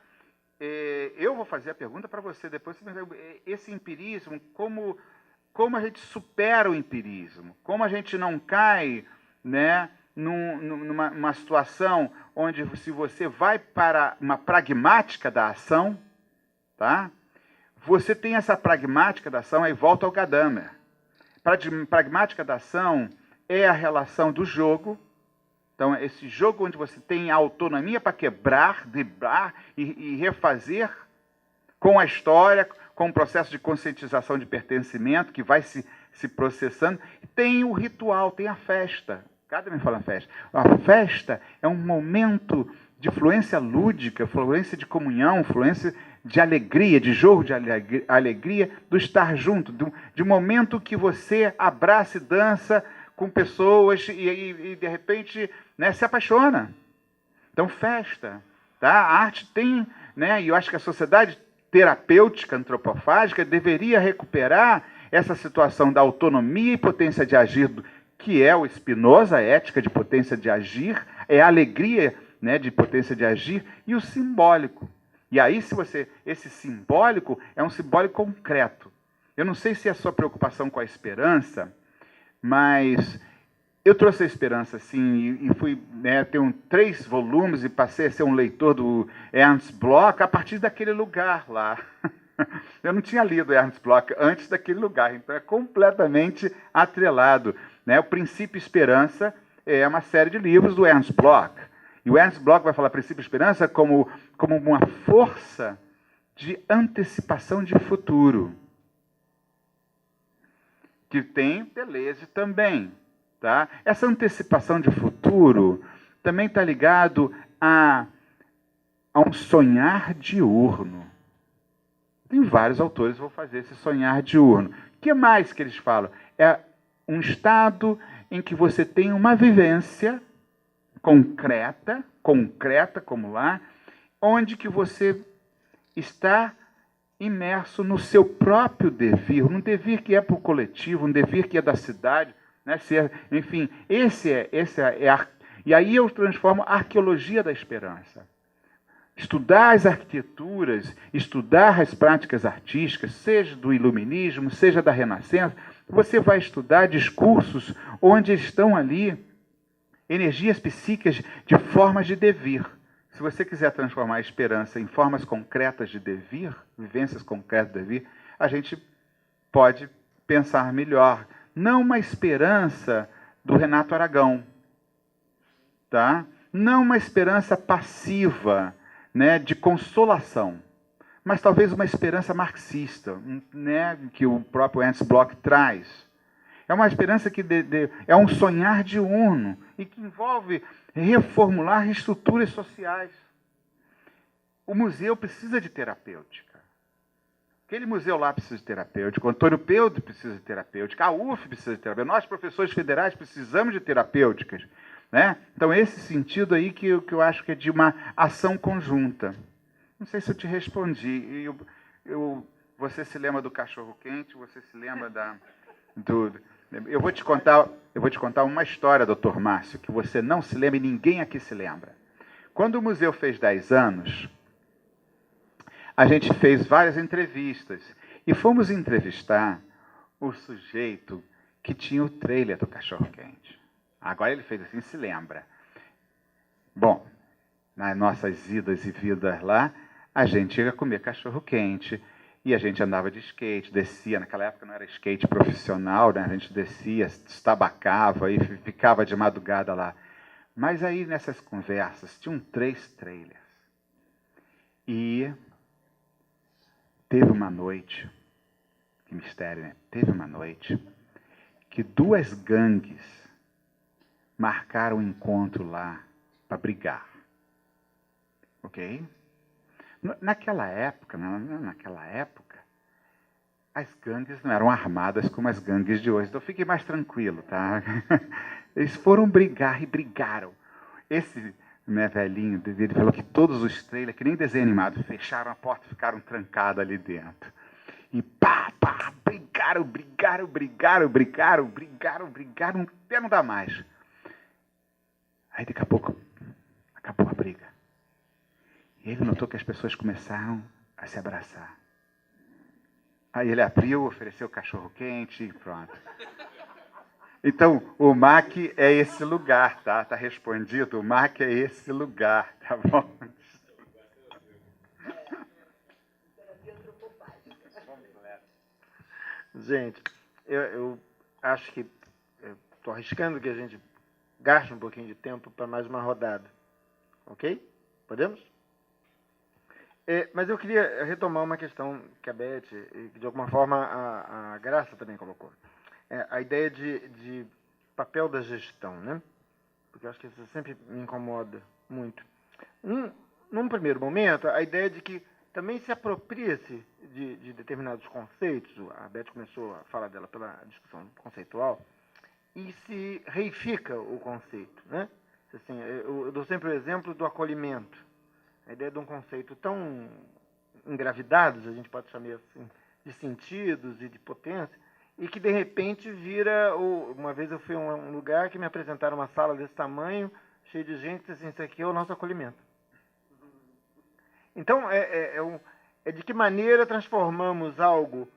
[SPEAKER 1] Eu vou fazer a pergunta para você depois. Esse empirismo, como a gente supera o empirismo? Como a gente não cai, né, numa situação onde, se você vai para uma pragmática da ação, tá? Você tem essa pragmática da ação, aí volta ao Gadamer. Pragmática da ação é a relação do jogo. Então, esse jogo onde você tem a autonomia para quebrar, driblar e refazer com a história, com o processo de conscientização de pertencimento que vai se processando. Tem o ritual, tem a festa. Cada vez fala festa. A festa é um momento de fluência lúdica, fluência de comunhão, fluência de alegria, de jogo de alegria, do estar junto, de um momento que você abraça e dança com pessoas e de repente, né, se apaixona. Então, festa. Tá? A arte tem, né, e eu acho que a sociedade terapêutica, antropofágica, deveria recuperar essa situação da autonomia e potência de agir, que é o Spinoza, a ética de potência de agir, é a alegria, né, de potência de agir, e o simbólico. E aí, esse simbólico é um simbólico concreto. Eu não sei se é a sua preocupação com a esperança, mas eu trouxe a esperança, sim, e fui, né, tenho 3 volumes e passei a ser um leitor do Ernst Bloch a partir daquele lugar lá. Eu não tinha lido Ernst Bloch antes daquele lugar, então é completamente atrelado. Né? O Princípio Esperança é uma série de livros do Ernst Bloch. E o Ernst Bloch vai falar Princípio Esperança como uma força de antecipação de futuro. Que tem Deleuze também. Tá? Essa antecipação de futuro também está ligado a um sonhar diurno. Tem vários autores que vão fazer esse sonhar diurno. O que mais que eles falam? É um estado em que você tem uma vivência concreta como lá, onde que você está imerso no seu próprio devir, um devir que é para o coletivo, um devir que é da cidade, né? Enfim, e aí eu transformo a arqueologia da esperança. Estudar as arquiteturas, estudar as práticas artísticas, seja do iluminismo, seja da Renascença, você vai estudar discursos onde estão ali energias psíquicas de formas de devir. Se você quiser transformar a esperança em formas concretas de devir, vivências concretas de devir, a gente pode pensar melhor. Não uma esperança do Renato Aragão, tá? Não uma esperança passiva, né, de consolação, mas talvez uma esperança marxista, né, que o próprio Ernst Bloch traz. É uma esperança que é um sonhar diurno e que envolve reformular estruturas sociais. O museu precisa de terapêutica. Aquele museu lá precisa de terapêutica, o Antônio Pedro precisa de terapêutica, a UF precisa de terapêutica, nós, professores federais, precisamos de terapêuticas. Né? Então, esse sentido aí que eu acho que é de uma ação conjunta. Não sei se eu te respondi. Você se lembra do cachorro-quente? Você se lembra Eu vou te contar uma história, doutor Márcio, que você não se lembra e ninguém aqui se lembra. Quando o museu fez 10 anos, a gente fez várias entrevistas. E fomos entrevistar o sujeito que tinha o trailer do cachorro-quente. Agora ele fez assim, se lembra. Bom, nas nossas idas e vindas lá, a gente ia comer cachorro-quente e a gente andava de skate, descia. Naquela época não era skate profissional, né? A gente descia, estabacava e ficava de madrugada lá. Mas aí, nessas conversas, tinham 3 trailers. E teve uma noite, que mistério, né? Teve uma noite que 2 gangues marcaram um encontro lá para brigar. Ok? Naquela época, as gangues não eram armadas como as gangues de hoje. Então fique mais tranquilo, tá? Eles foram brigar e brigaram. Esse velhinho, ele falou que todos os trailers, que nem desenho animado, fecharam a porta e ficaram trancados ali dentro. E pá, brigaram, até não dá mais. Aí daqui a pouco acabou a briga. E ele notou que as pessoas começaram a se abraçar. Aí ele abriu, ofereceu cachorro quente e pronto. Então, o MAC é esse lugar, tá? Tá respondido? O MAC é esse lugar, tá bom?
[SPEAKER 2] Gente, eu acho que estou arriscando que a gente gaste um pouquinho de tempo para mais uma rodada. Ok? Podemos? Mas eu queria retomar uma questão que a Beth, e que de alguma forma a Graça também colocou. A ideia de papel da gestão, né? Porque eu acho que isso sempre me incomoda muito. Num primeiro momento, a ideia de que também se apropria-se de determinados conceitos, a Beth começou a falar dela pela discussão conceitual, e se reifica o conceito, né? Assim, eu dou sempre o exemplo do acolhimento. A ideia de um conceito tão engravidado, a gente pode chamar assim, de sentidos e de potência, e que de repente vira... Uma vez eu fui a um lugar que me apresentaram uma sala desse tamanho, cheia de gente, assim, isso aqui é o nosso acolhimento. Então, de que maneira transformamos algo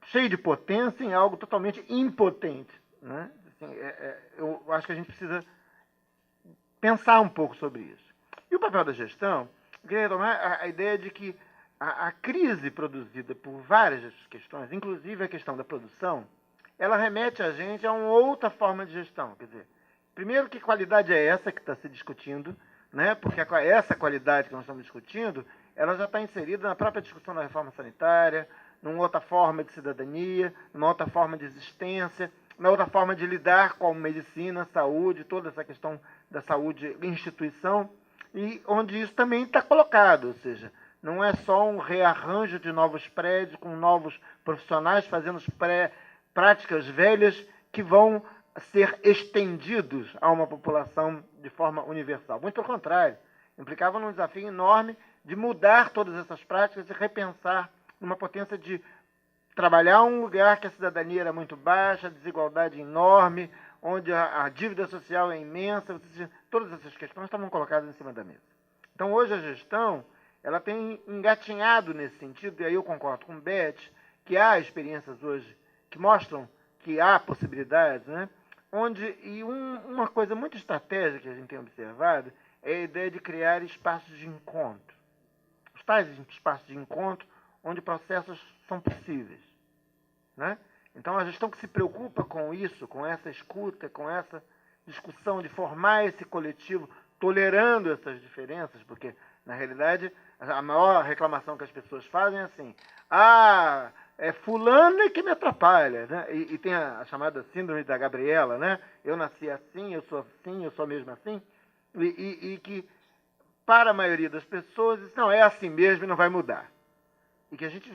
[SPEAKER 2] cheio de potência em algo totalmente impotente, né? Assim, eu acho que a gente precisa pensar um pouco sobre isso. E o papel da gestão, eu queria retomar a ideia de que a crise produzida por várias questões, inclusive a questão da produção, ela remete a gente a uma outra forma de gestão. Quer dizer, primeiro, que qualidade é essa que está se discutindo, né? Porque essa qualidade que nós estamos discutindo, ela já está inserida na própria discussão da reforma sanitária, numa outra forma de cidadania, numa outra forma de existência, na outra forma de lidar com a medicina, saúde, toda essa questão da saúde instituição, e onde isso também está colocado, ou seja, não é só um rearranjo de novos prédios com novos profissionais fazendo práticas velhas que vão ser estendidos a uma população de forma universal. Muito pelo contrário, implicava num desafio enorme de mudar todas essas práticas e repensar numa potência de trabalhar um lugar que a cidadania era muito baixa, a desigualdade enorme, onde a dívida social é imensa, todas essas questões estavam colocadas em cima da mesa. Então, hoje a gestão ela tem engatinhado nesse sentido, e aí eu concordo com o Beth, que há experiências hoje que mostram que há possibilidades, né? Uma coisa muito estratégica que a gente tem observado é a ideia de criar espaços de encontro. Os tais espaços de encontro onde processos são possíveis, né? Então, a gestão que se preocupa com isso, com essa escuta, com essa discussão de formar esse coletivo, tolerando essas diferenças, porque, na realidade, a maior reclamação que as pessoas fazem é assim: é fulano é que me atrapalha, né? E tem a chamada síndrome da Gabriela, né? Eu nasci assim, eu sou mesmo assim, e que, para a maioria das pessoas, não, é assim mesmo e não vai mudar. E que a gente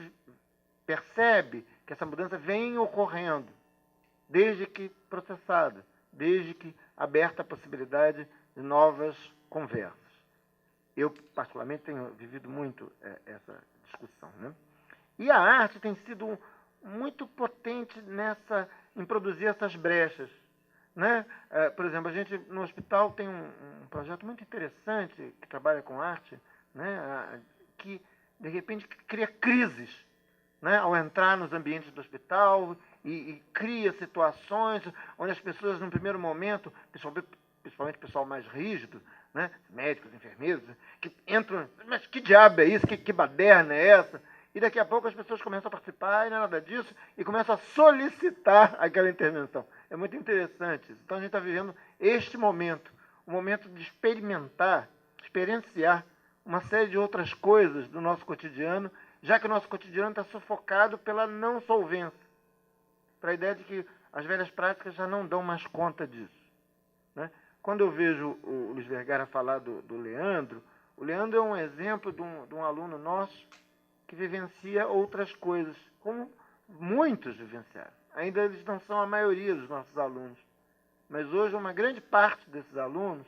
[SPEAKER 2] percebe que essa mudança vem ocorrendo, desde que processada, desde que aberta a possibilidade de novas conversas. Eu, particularmente, tenho vivido muito essa discussão, né? E a arte tem sido muito potente em produzir essas brechas, né? Por exemplo, a gente no hospital tem um projeto muito interessante que trabalha com arte, né? Que, de repente, cria crises, né? Ao entrar nos ambientes do hospital e cria situações onde as pessoas, num primeiro momento, principalmente o pessoal mais rígido, né? Médicos, enfermeiros, que entram, mas que diabo é isso? Que baderna é essa? E daqui a pouco as pessoas começam a participar e não é nada disso, e começam a solicitar aquela intervenção. É muito interessante isso. Então a gente está vivendo este momento, um momento de experienciar uma série de outras coisas do nosso cotidiano, já que o nosso cotidiano está sufocado pela não solvência, para a ideia de que as velhas práticas já não dão mais conta disso, né? Quando eu vejo o Luiz Vergara falar do Leandro, O Leandro é um exemplo de um aluno nosso que vivencia outras coisas, como muitos vivenciaram. Ainda eles não são a maioria dos nossos alunos, mas hoje uma grande parte desses alunos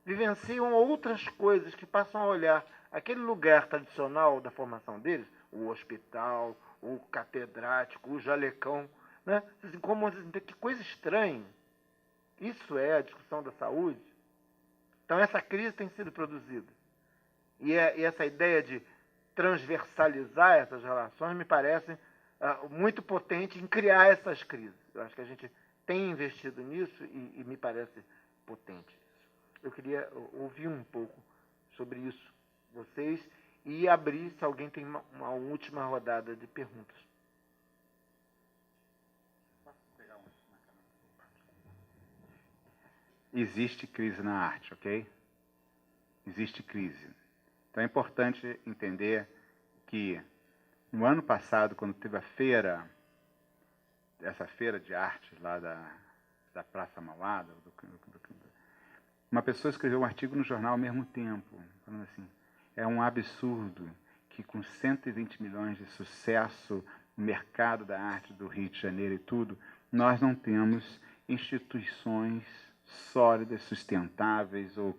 [SPEAKER 2] vivenciam outras coisas que passam a olhar aquele lugar tradicional da formação deles, o hospital, o catedrático, o jalecão, né? Como que coisa estranha. Isso é a discussão da saúde. Então essa crise tem sido produzida. E essa ideia de transversalizar essas relações me parece muito potente em criar essas crises. Eu acho que a gente tem investido nisso e me parece potente. Eu queria ouvir um pouco sobre isso, vocês, e abrir, se alguém tem uma última rodada de perguntas.
[SPEAKER 1] Existe crise na arte, ok? Existe crise. Então é importante entender que no ano passado, quando teve a feira, essa feira de arte lá da Praça Mauá, uma pessoa escreveu um artigo no jornal ao mesmo tempo, falando assim, é um absurdo que com 120 milhões de sucesso no mercado da arte do Rio de Janeiro e tudo, nós não temos instituições sólidas, sustentáveis ou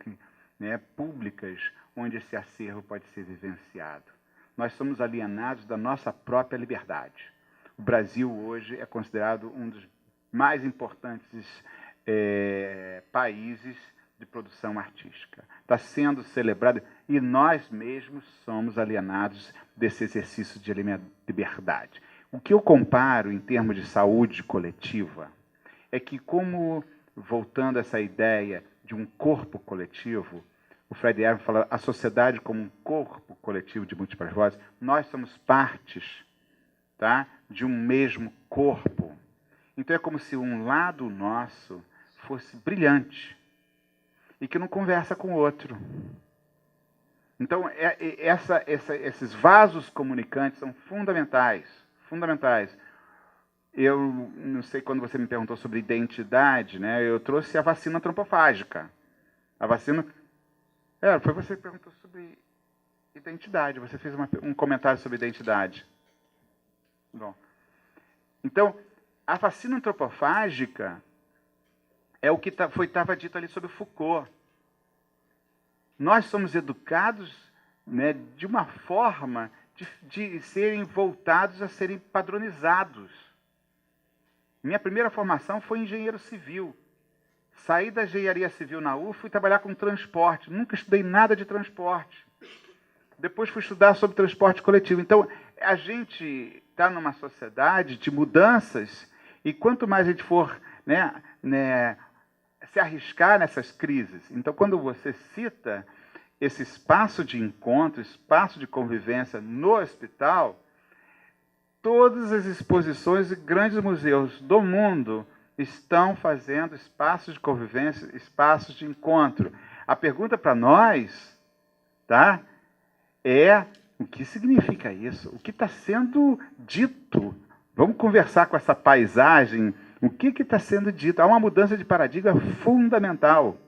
[SPEAKER 1] públicas onde esse acervo pode ser vivenciado. Nós somos alienados da nossa própria liberdade. O Brasil hoje é considerado um dos mais importantes países de produção artística. Está sendo celebrado e nós mesmos somos alienados desse exercício de liberdade. O que eu comparo em termos de saúde coletiva é que, como, voltando a essa ideia de um corpo coletivo, o Fred Erwin fala a sociedade como um corpo coletivo de múltiplas vozes, nós somos partes, tá, de um mesmo corpo. Então é como se um lado nosso fosse brilhante e que não conversa com o outro. Então esses vasos comunicantes são fundamentais, fundamentais. Eu não sei, quando você me perguntou sobre identidade, né, eu trouxe a vacina antropofágica. A vacina... foi você que perguntou sobre identidade. Você fez um comentário sobre identidade. Bom. Então, a vacina antropofágica é o que estava dito ali sobre Foucault. Nós somos educados, né, de uma forma de serem voltados a serem padronizados. Minha primeira formação foi engenheiro civil. Saí da engenharia civil na UF e fui trabalhar com transporte. Nunca estudei nada de transporte. Depois fui estudar sobre transporte coletivo. Então, a gente está numa sociedade de mudanças e quanto mais a gente for se arriscar nessas crises. Então, quando você cita esse espaço de encontro, espaço de convivência no hospital, todas as exposições e grandes museus do mundo estão fazendo espaços de convivência, espaços de encontro. A pergunta para nós, tá, é o que significa isso? O que está sendo dito? Vamos conversar com essa paisagem. O que está sendo dito? Há uma mudança de paradigma fundamental.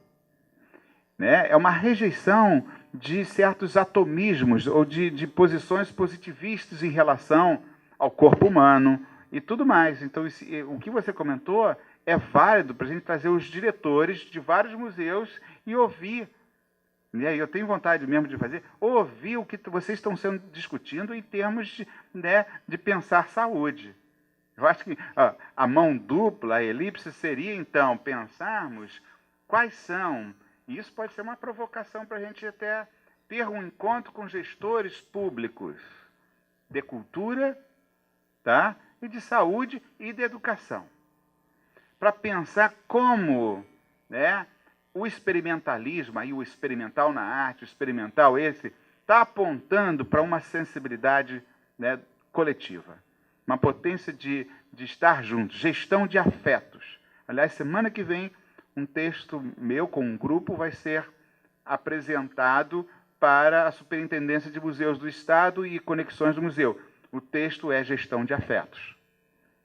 [SPEAKER 1] Né? É uma rejeição de certos atomismos ou de posições positivistas em relação ao corpo humano e tudo mais. Então, o que você comentou é válido para a gente trazer os diretores de vários museus e ouvir. E aí eu tenho vontade mesmo de fazer, ouvir o que vocês estão sendo discutindo em termos de pensar saúde. Eu acho que a mão dupla, a elipse, seria, então, pensarmos quais são. E isso pode ser uma provocação para a gente até ter um encontro com gestores públicos de cultura, tá? E de saúde e de educação. Para pensar como, né, o experimentalismo, aí o experimental na arte, o experimental está apontando para uma sensibilidade, né, coletiva. Uma potência de estar juntos, gestão de afetos. Aliás, semana que vem, um texto meu com um grupo vai ser apresentado para a Superintendência de Museus do Estado e Conexões do Museu. O texto é gestão de afetos.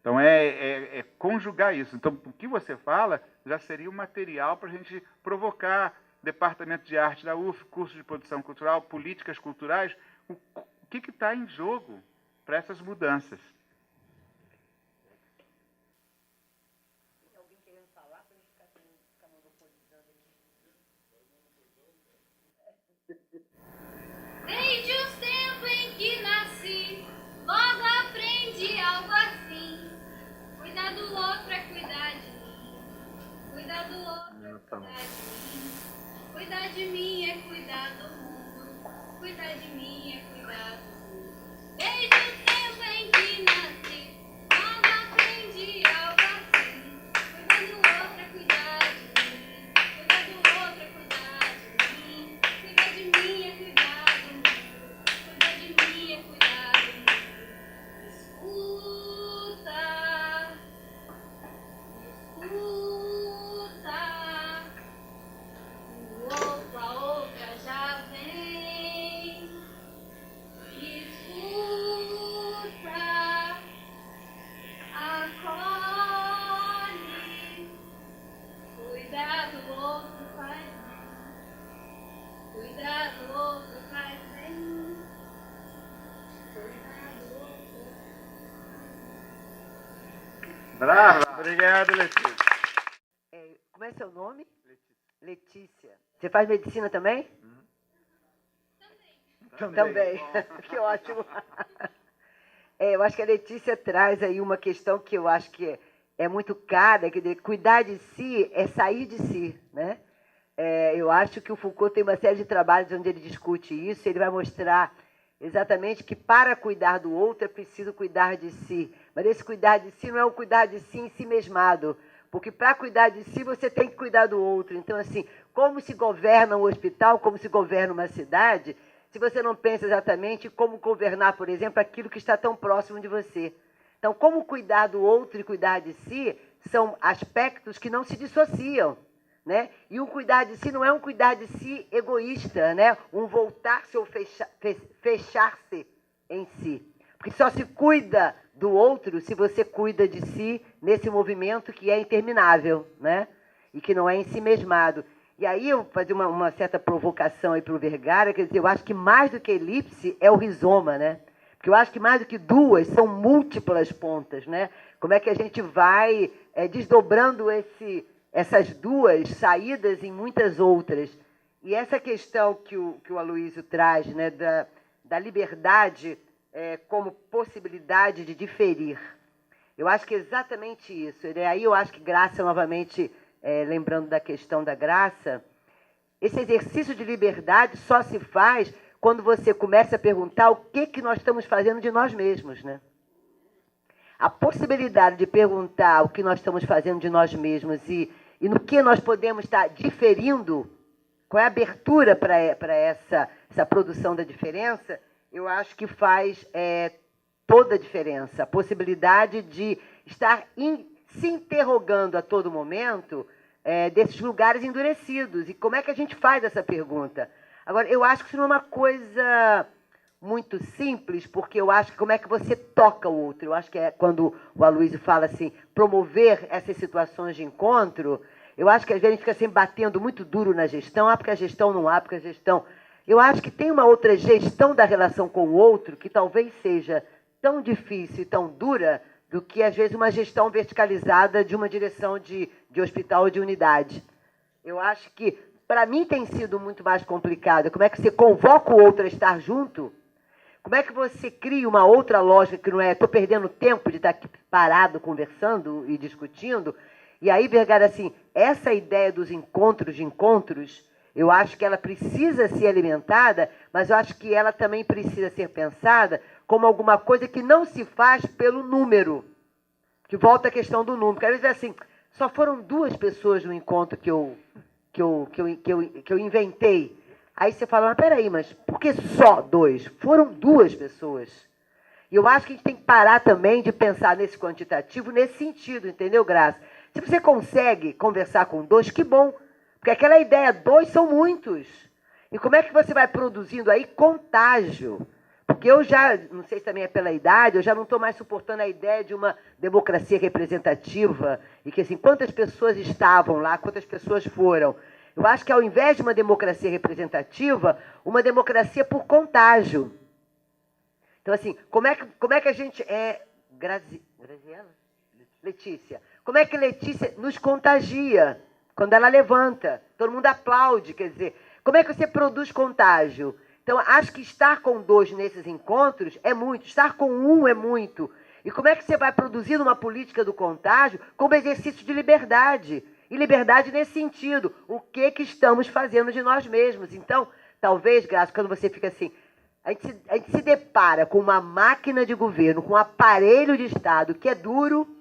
[SPEAKER 1] Então, é conjugar isso. Então, o que você fala já seria um material para a gente provocar Departamento de Arte da UF, curso de produção cultural, políticas culturais. O que está em jogo para essas mudanças?
[SPEAKER 7] Desde o tempo em que nasci, logo aprendi algo assim. Cuidar do outro é cuidar de mim. Cuidar do outro é cuidar de mim. Cuidar de mim é cuidar do mundo. Cuidar de mim é cuidar do mundo. Desde o tempo em que nasci, logo aprendi algo assim. Cuidar do outro é cuidar de mim. Cuidar do outro é cuidar de mim. Cuidar de mim é cuidar do mundo. Cuidar de mim é cuidar do mundo. Escuta, escuta. O outro, a outra já vem. Escuta, acolhe. Cuidar do outro faz bem. Cuidar do outro faz bem. Cuidar do outro.
[SPEAKER 1] Brava! Obrigado, Letícia.
[SPEAKER 6] Como é seu nome? Letícia. Você faz medicina também? Também. Que ótimo. Eu acho que a Letícia traz aí uma questão que eu acho que é muito cara, que cuidar de si é sair de si, né? Eu acho que o Foucault tem uma série de trabalhos onde ele discute isso, ele vai mostrar exatamente que para cuidar do outro é preciso cuidar de si. Mas esse cuidar de si não é um cuidar de si em si mesmado, porque para cuidar de si você tem que cuidar do outro. Então, assim, como se governa um hospital, como se governa uma cidade, se você não pensa exatamente como governar, por exemplo, aquilo que está tão próximo de você. Então, como cuidar do outro e cuidar de si são aspectos que não se dissociam, né? E um cuidar de si não é um cuidar de si egoísta, né? Um voltar-se ou fechar-se em si. Porque só se cuida do outro se você cuida de si nesse movimento que é interminável, né? E que não é ensimesmado. E aí eu vou fazer uma certa provocação aí para o Vergara, quer dizer, eu acho que mais do que elipse é o rizoma, né? Porque eu acho que mais do que duas são múltiplas pontas, né? Como é que a gente vai desdobrando essas duas saídas em muitas outras? E essa questão que o Aloysio traz, né, da liberdade como possibilidade de diferir. Eu acho que é exatamente isso. Aí eu acho que Graça, novamente, lembrando da questão da Graça, esse exercício de liberdade só se faz quando você começa a perguntar o que nós estamos fazendo de nós mesmos, né? A possibilidade de perguntar o que nós estamos fazendo de nós mesmos e no que nós podemos estar diferindo, qual é a abertura para essa produção da diferença, eu acho que faz toda a diferença. A possibilidade de estar se interrogando a todo momento desses lugares endurecidos. E como é que a gente faz essa pergunta? Agora, eu acho que isso não é uma coisa muito simples, porque eu acho que como é que você toca o outro. Eu acho que quando o Aloysio fala assim, promover essas situações de encontro, eu acho que às vezes a gente fica sempre batendo muito duro na gestão, porque a gestão não há, porque a gestão... Eu acho que tem uma outra gestão da relação com o outro que talvez seja tão difícil e tão dura do que, às vezes, uma gestão verticalizada de uma direção de hospital ou de unidade. Eu acho que, para mim, tem sido muito mais complicado. Como é que você convoca o outro a estar junto? Como é que você cria uma outra lógica que não é estou perdendo tempo de estar aqui parado, conversando e discutindo? E aí, Vergara, assim, essa ideia dos encontros de encontros, eu acho que ela precisa ser alimentada, mas eu acho que ela também precisa ser pensada como alguma coisa que não se faz pelo número. Que volta à questão do número. Porque às vezes é assim, só foram 2 pessoas no encontro que eu inventei. Aí você fala, mas peraí, mas por que só 2? Foram 2 pessoas. E eu acho que a gente tem que parar também de pensar nesse quantitativo, nesse sentido, entendeu, Graça? Se você consegue conversar com 2, que bom. Porque aquela ideia, 2 são muitos. E como é que você vai produzindo aí contágio? Porque eu já, não sei se também é pela idade, eu já não estou mais suportando a ideia de uma democracia representativa e que, assim, quantas pessoas estavam lá, quantas pessoas foram. Eu acho que, ao invés de uma democracia representativa, uma democracia por contágio. Então, assim, como é que a gente... Graziela? Letícia. Como é que Letícia nos contagia quando ela levanta? Todo mundo aplaude, quer dizer... Como é que você produz contágio? Então, acho que estar com 2 nesses encontros é muito, estar com 1 é muito. E como é que você vai produzir uma política do contágio como exercício de liberdade? E liberdade nesse sentido, o que estamos fazendo de nós mesmos? Então, talvez, Graça, quando você fica assim, a gente se depara com uma máquina de governo, com um aparelho de Estado que é duro,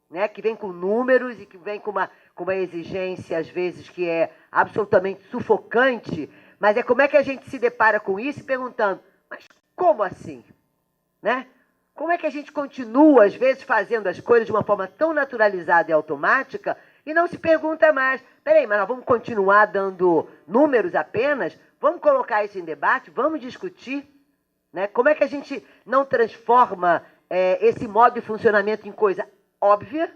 [SPEAKER 6] né, que vem com números e que vem com uma exigência, às vezes, que é absolutamente sufocante, mas como é que a gente se depara com isso perguntando, mas como assim? Né? Como é que a gente continua, às vezes, fazendo as coisas de uma forma tão naturalizada e automática e não se pergunta mais, peraí, mas nós vamos continuar dando números apenas? Vamos colocar isso em debate? Vamos discutir? Né? Como é que a gente não transforma esse modo de funcionamento em coisa óbvia,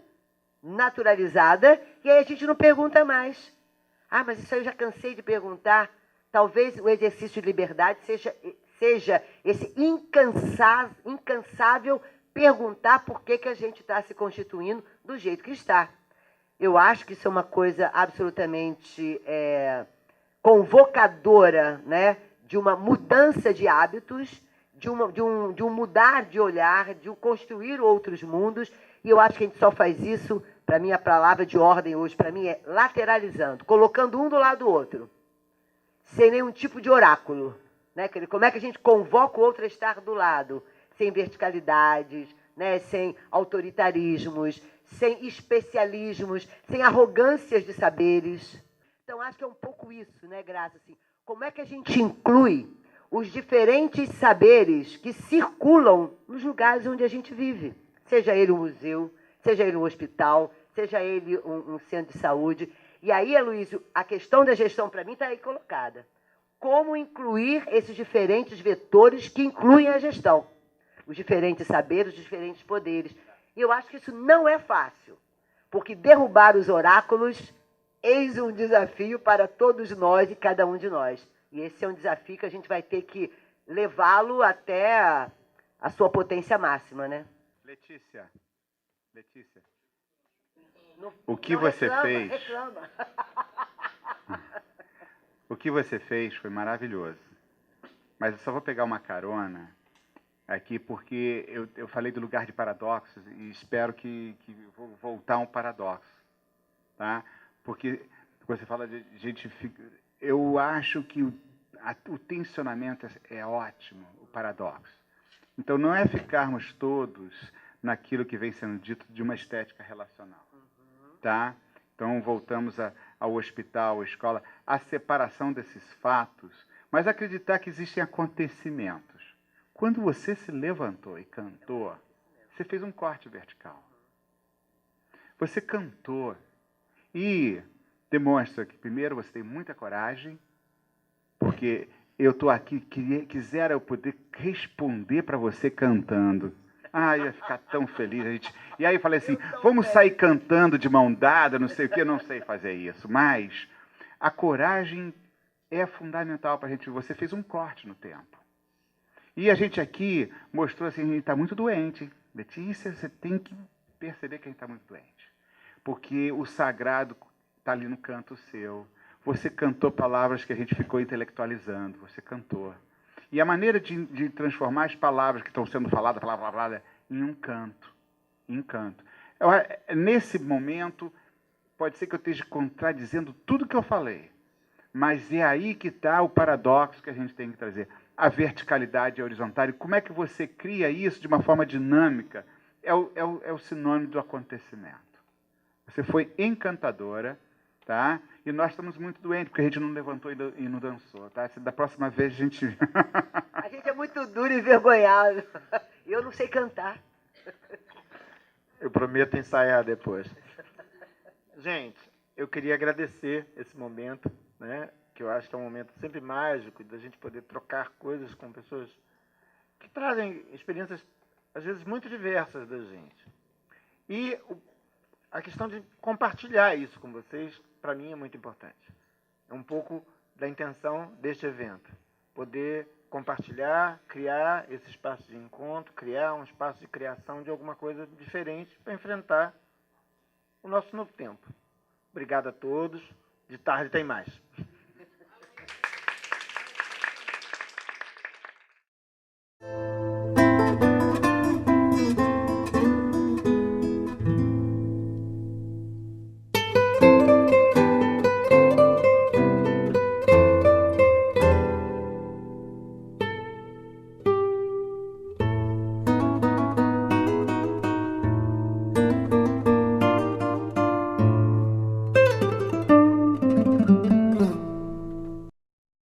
[SPEAKER 6] naturalizada, e aí a gente não pergunta mais. Ah, mas isso aí eu já cansei de perguntar. Talvez o exercício de liberdade seja esse incansável perguntar por que a gente está se constituindo do jeito que está. Eu acho que isso é uma coisa absolutamente convocadora, né, de uma mudança de hábitos, de um mudar de olhar, de um construir outros mundos, e eu acho que a gente só faz isso, para mim a palavra de ordem hoje, para mim, é lateralizando, colocando um do lado do outro, sem nenhum tipo de oráculo. Né? Como é que a gente convoca o outro a estar do lado? Sem verticalidades, né? Sem autoritarismos, sem especialismos, sem arrogâncias de saberes. Então, acho que é um pouco isso, né, Graça? Assim, como é que a gente inclui os diferentes saberes que circulam nos lugares onde a gente vive? Seja ele um museu, seja ele um hospital, seja ele um centro de saúde. E aí, Aloysio, a questão da gestão, para mim, está aí colocada. Como incluir esses diferentes vetores que incluem a gestão? Os diferentes saberes, os diferentes poderes. E eu acho que isso não é fácil, porque derrubar os oráculos eis um desafio para todos nós e cada um de nós. E esse é um desafio que a gente vai ter que levá-lo até a sua potência máxima, né?
[SPEAKER 1] Letícia, o que você fez?
[SPEAKER 6] Reclama.
[SPEAKER 1] O que você fez foi maravilhoso. Mas eu só vou pegar uma carona aqui porque eu falei do lugar de paradoxos e espero que vou voltar a um paradoxo, tá? Porque você fala de gente... Eu acho que o tensionamento é ótimo, o paradoxo. Então, não é ficarmos todos naquilo que vem sendo dito de uma estética relacional, tá? Então, voltamos ao hospital, à escola, a separação desses fatos, mas acreditar que existem acontecimentos. Quando você se levantou e cantou, você fez um corte vertical. Você cantou e demonstra que, primeiro, você tem muita coragem, porque eu estou aqui, quisera eu poder responder para você cantando. Ah, ia ficar tão feliz. E aí eu falei assim, vamos sair cantando de mão dada, não sei o quê, eu não sei fazer isso. Mas a coragem é fundamental para a gente. Você fez um corte no tempo. E a gente aqui mostrou assim, a gente está muito doente. Letícia, você tem que perceber que a gente está muito doente. Porque o sagrado está ali no canto seu. Você cantou palavras que a gente ficou intelectualizando. Você cantou. E a maneira de transformar as palavras que estão sendo faladas, palavra, em um canto. Em canto. Nesse momento, pode ser que eu esteja contradizendo tudo que eu falei. Mas é aí que está o paradoxo que a gente tem que trazer. A verticalidade e a horizontal. Como é que você cria isso de uma forma dinâmica? É o sinônimo do acontecimento. Você foi encantadora, tá? E nós estamos muito doentes, porque a gente não levantou e não dançou, tá? Da próxima vez a gente...
[SPEAKER 6] A gente é muito duro e envergonhado. Eu não sei cantar.
[SPEAKER 2] Eu prometo ensaiar depois. Gente, eu queria agradecer esse momento, né? Que eu acho que é um momento sempre mágico, da gente poder trocar coisas com pessoas que trazem experiências, às vezes, muito diversas da gente. E a questão de compartilhar isso com vocês, para mim, é muito importante. É um pouco da intenção deste evento. Poder compartilhar, criar esse espaço de encontro, criar um espaço de criação de alguma coisa diferente para enfrentar o nosso novo tempo. Obrigado a todos. De tarde tem mais.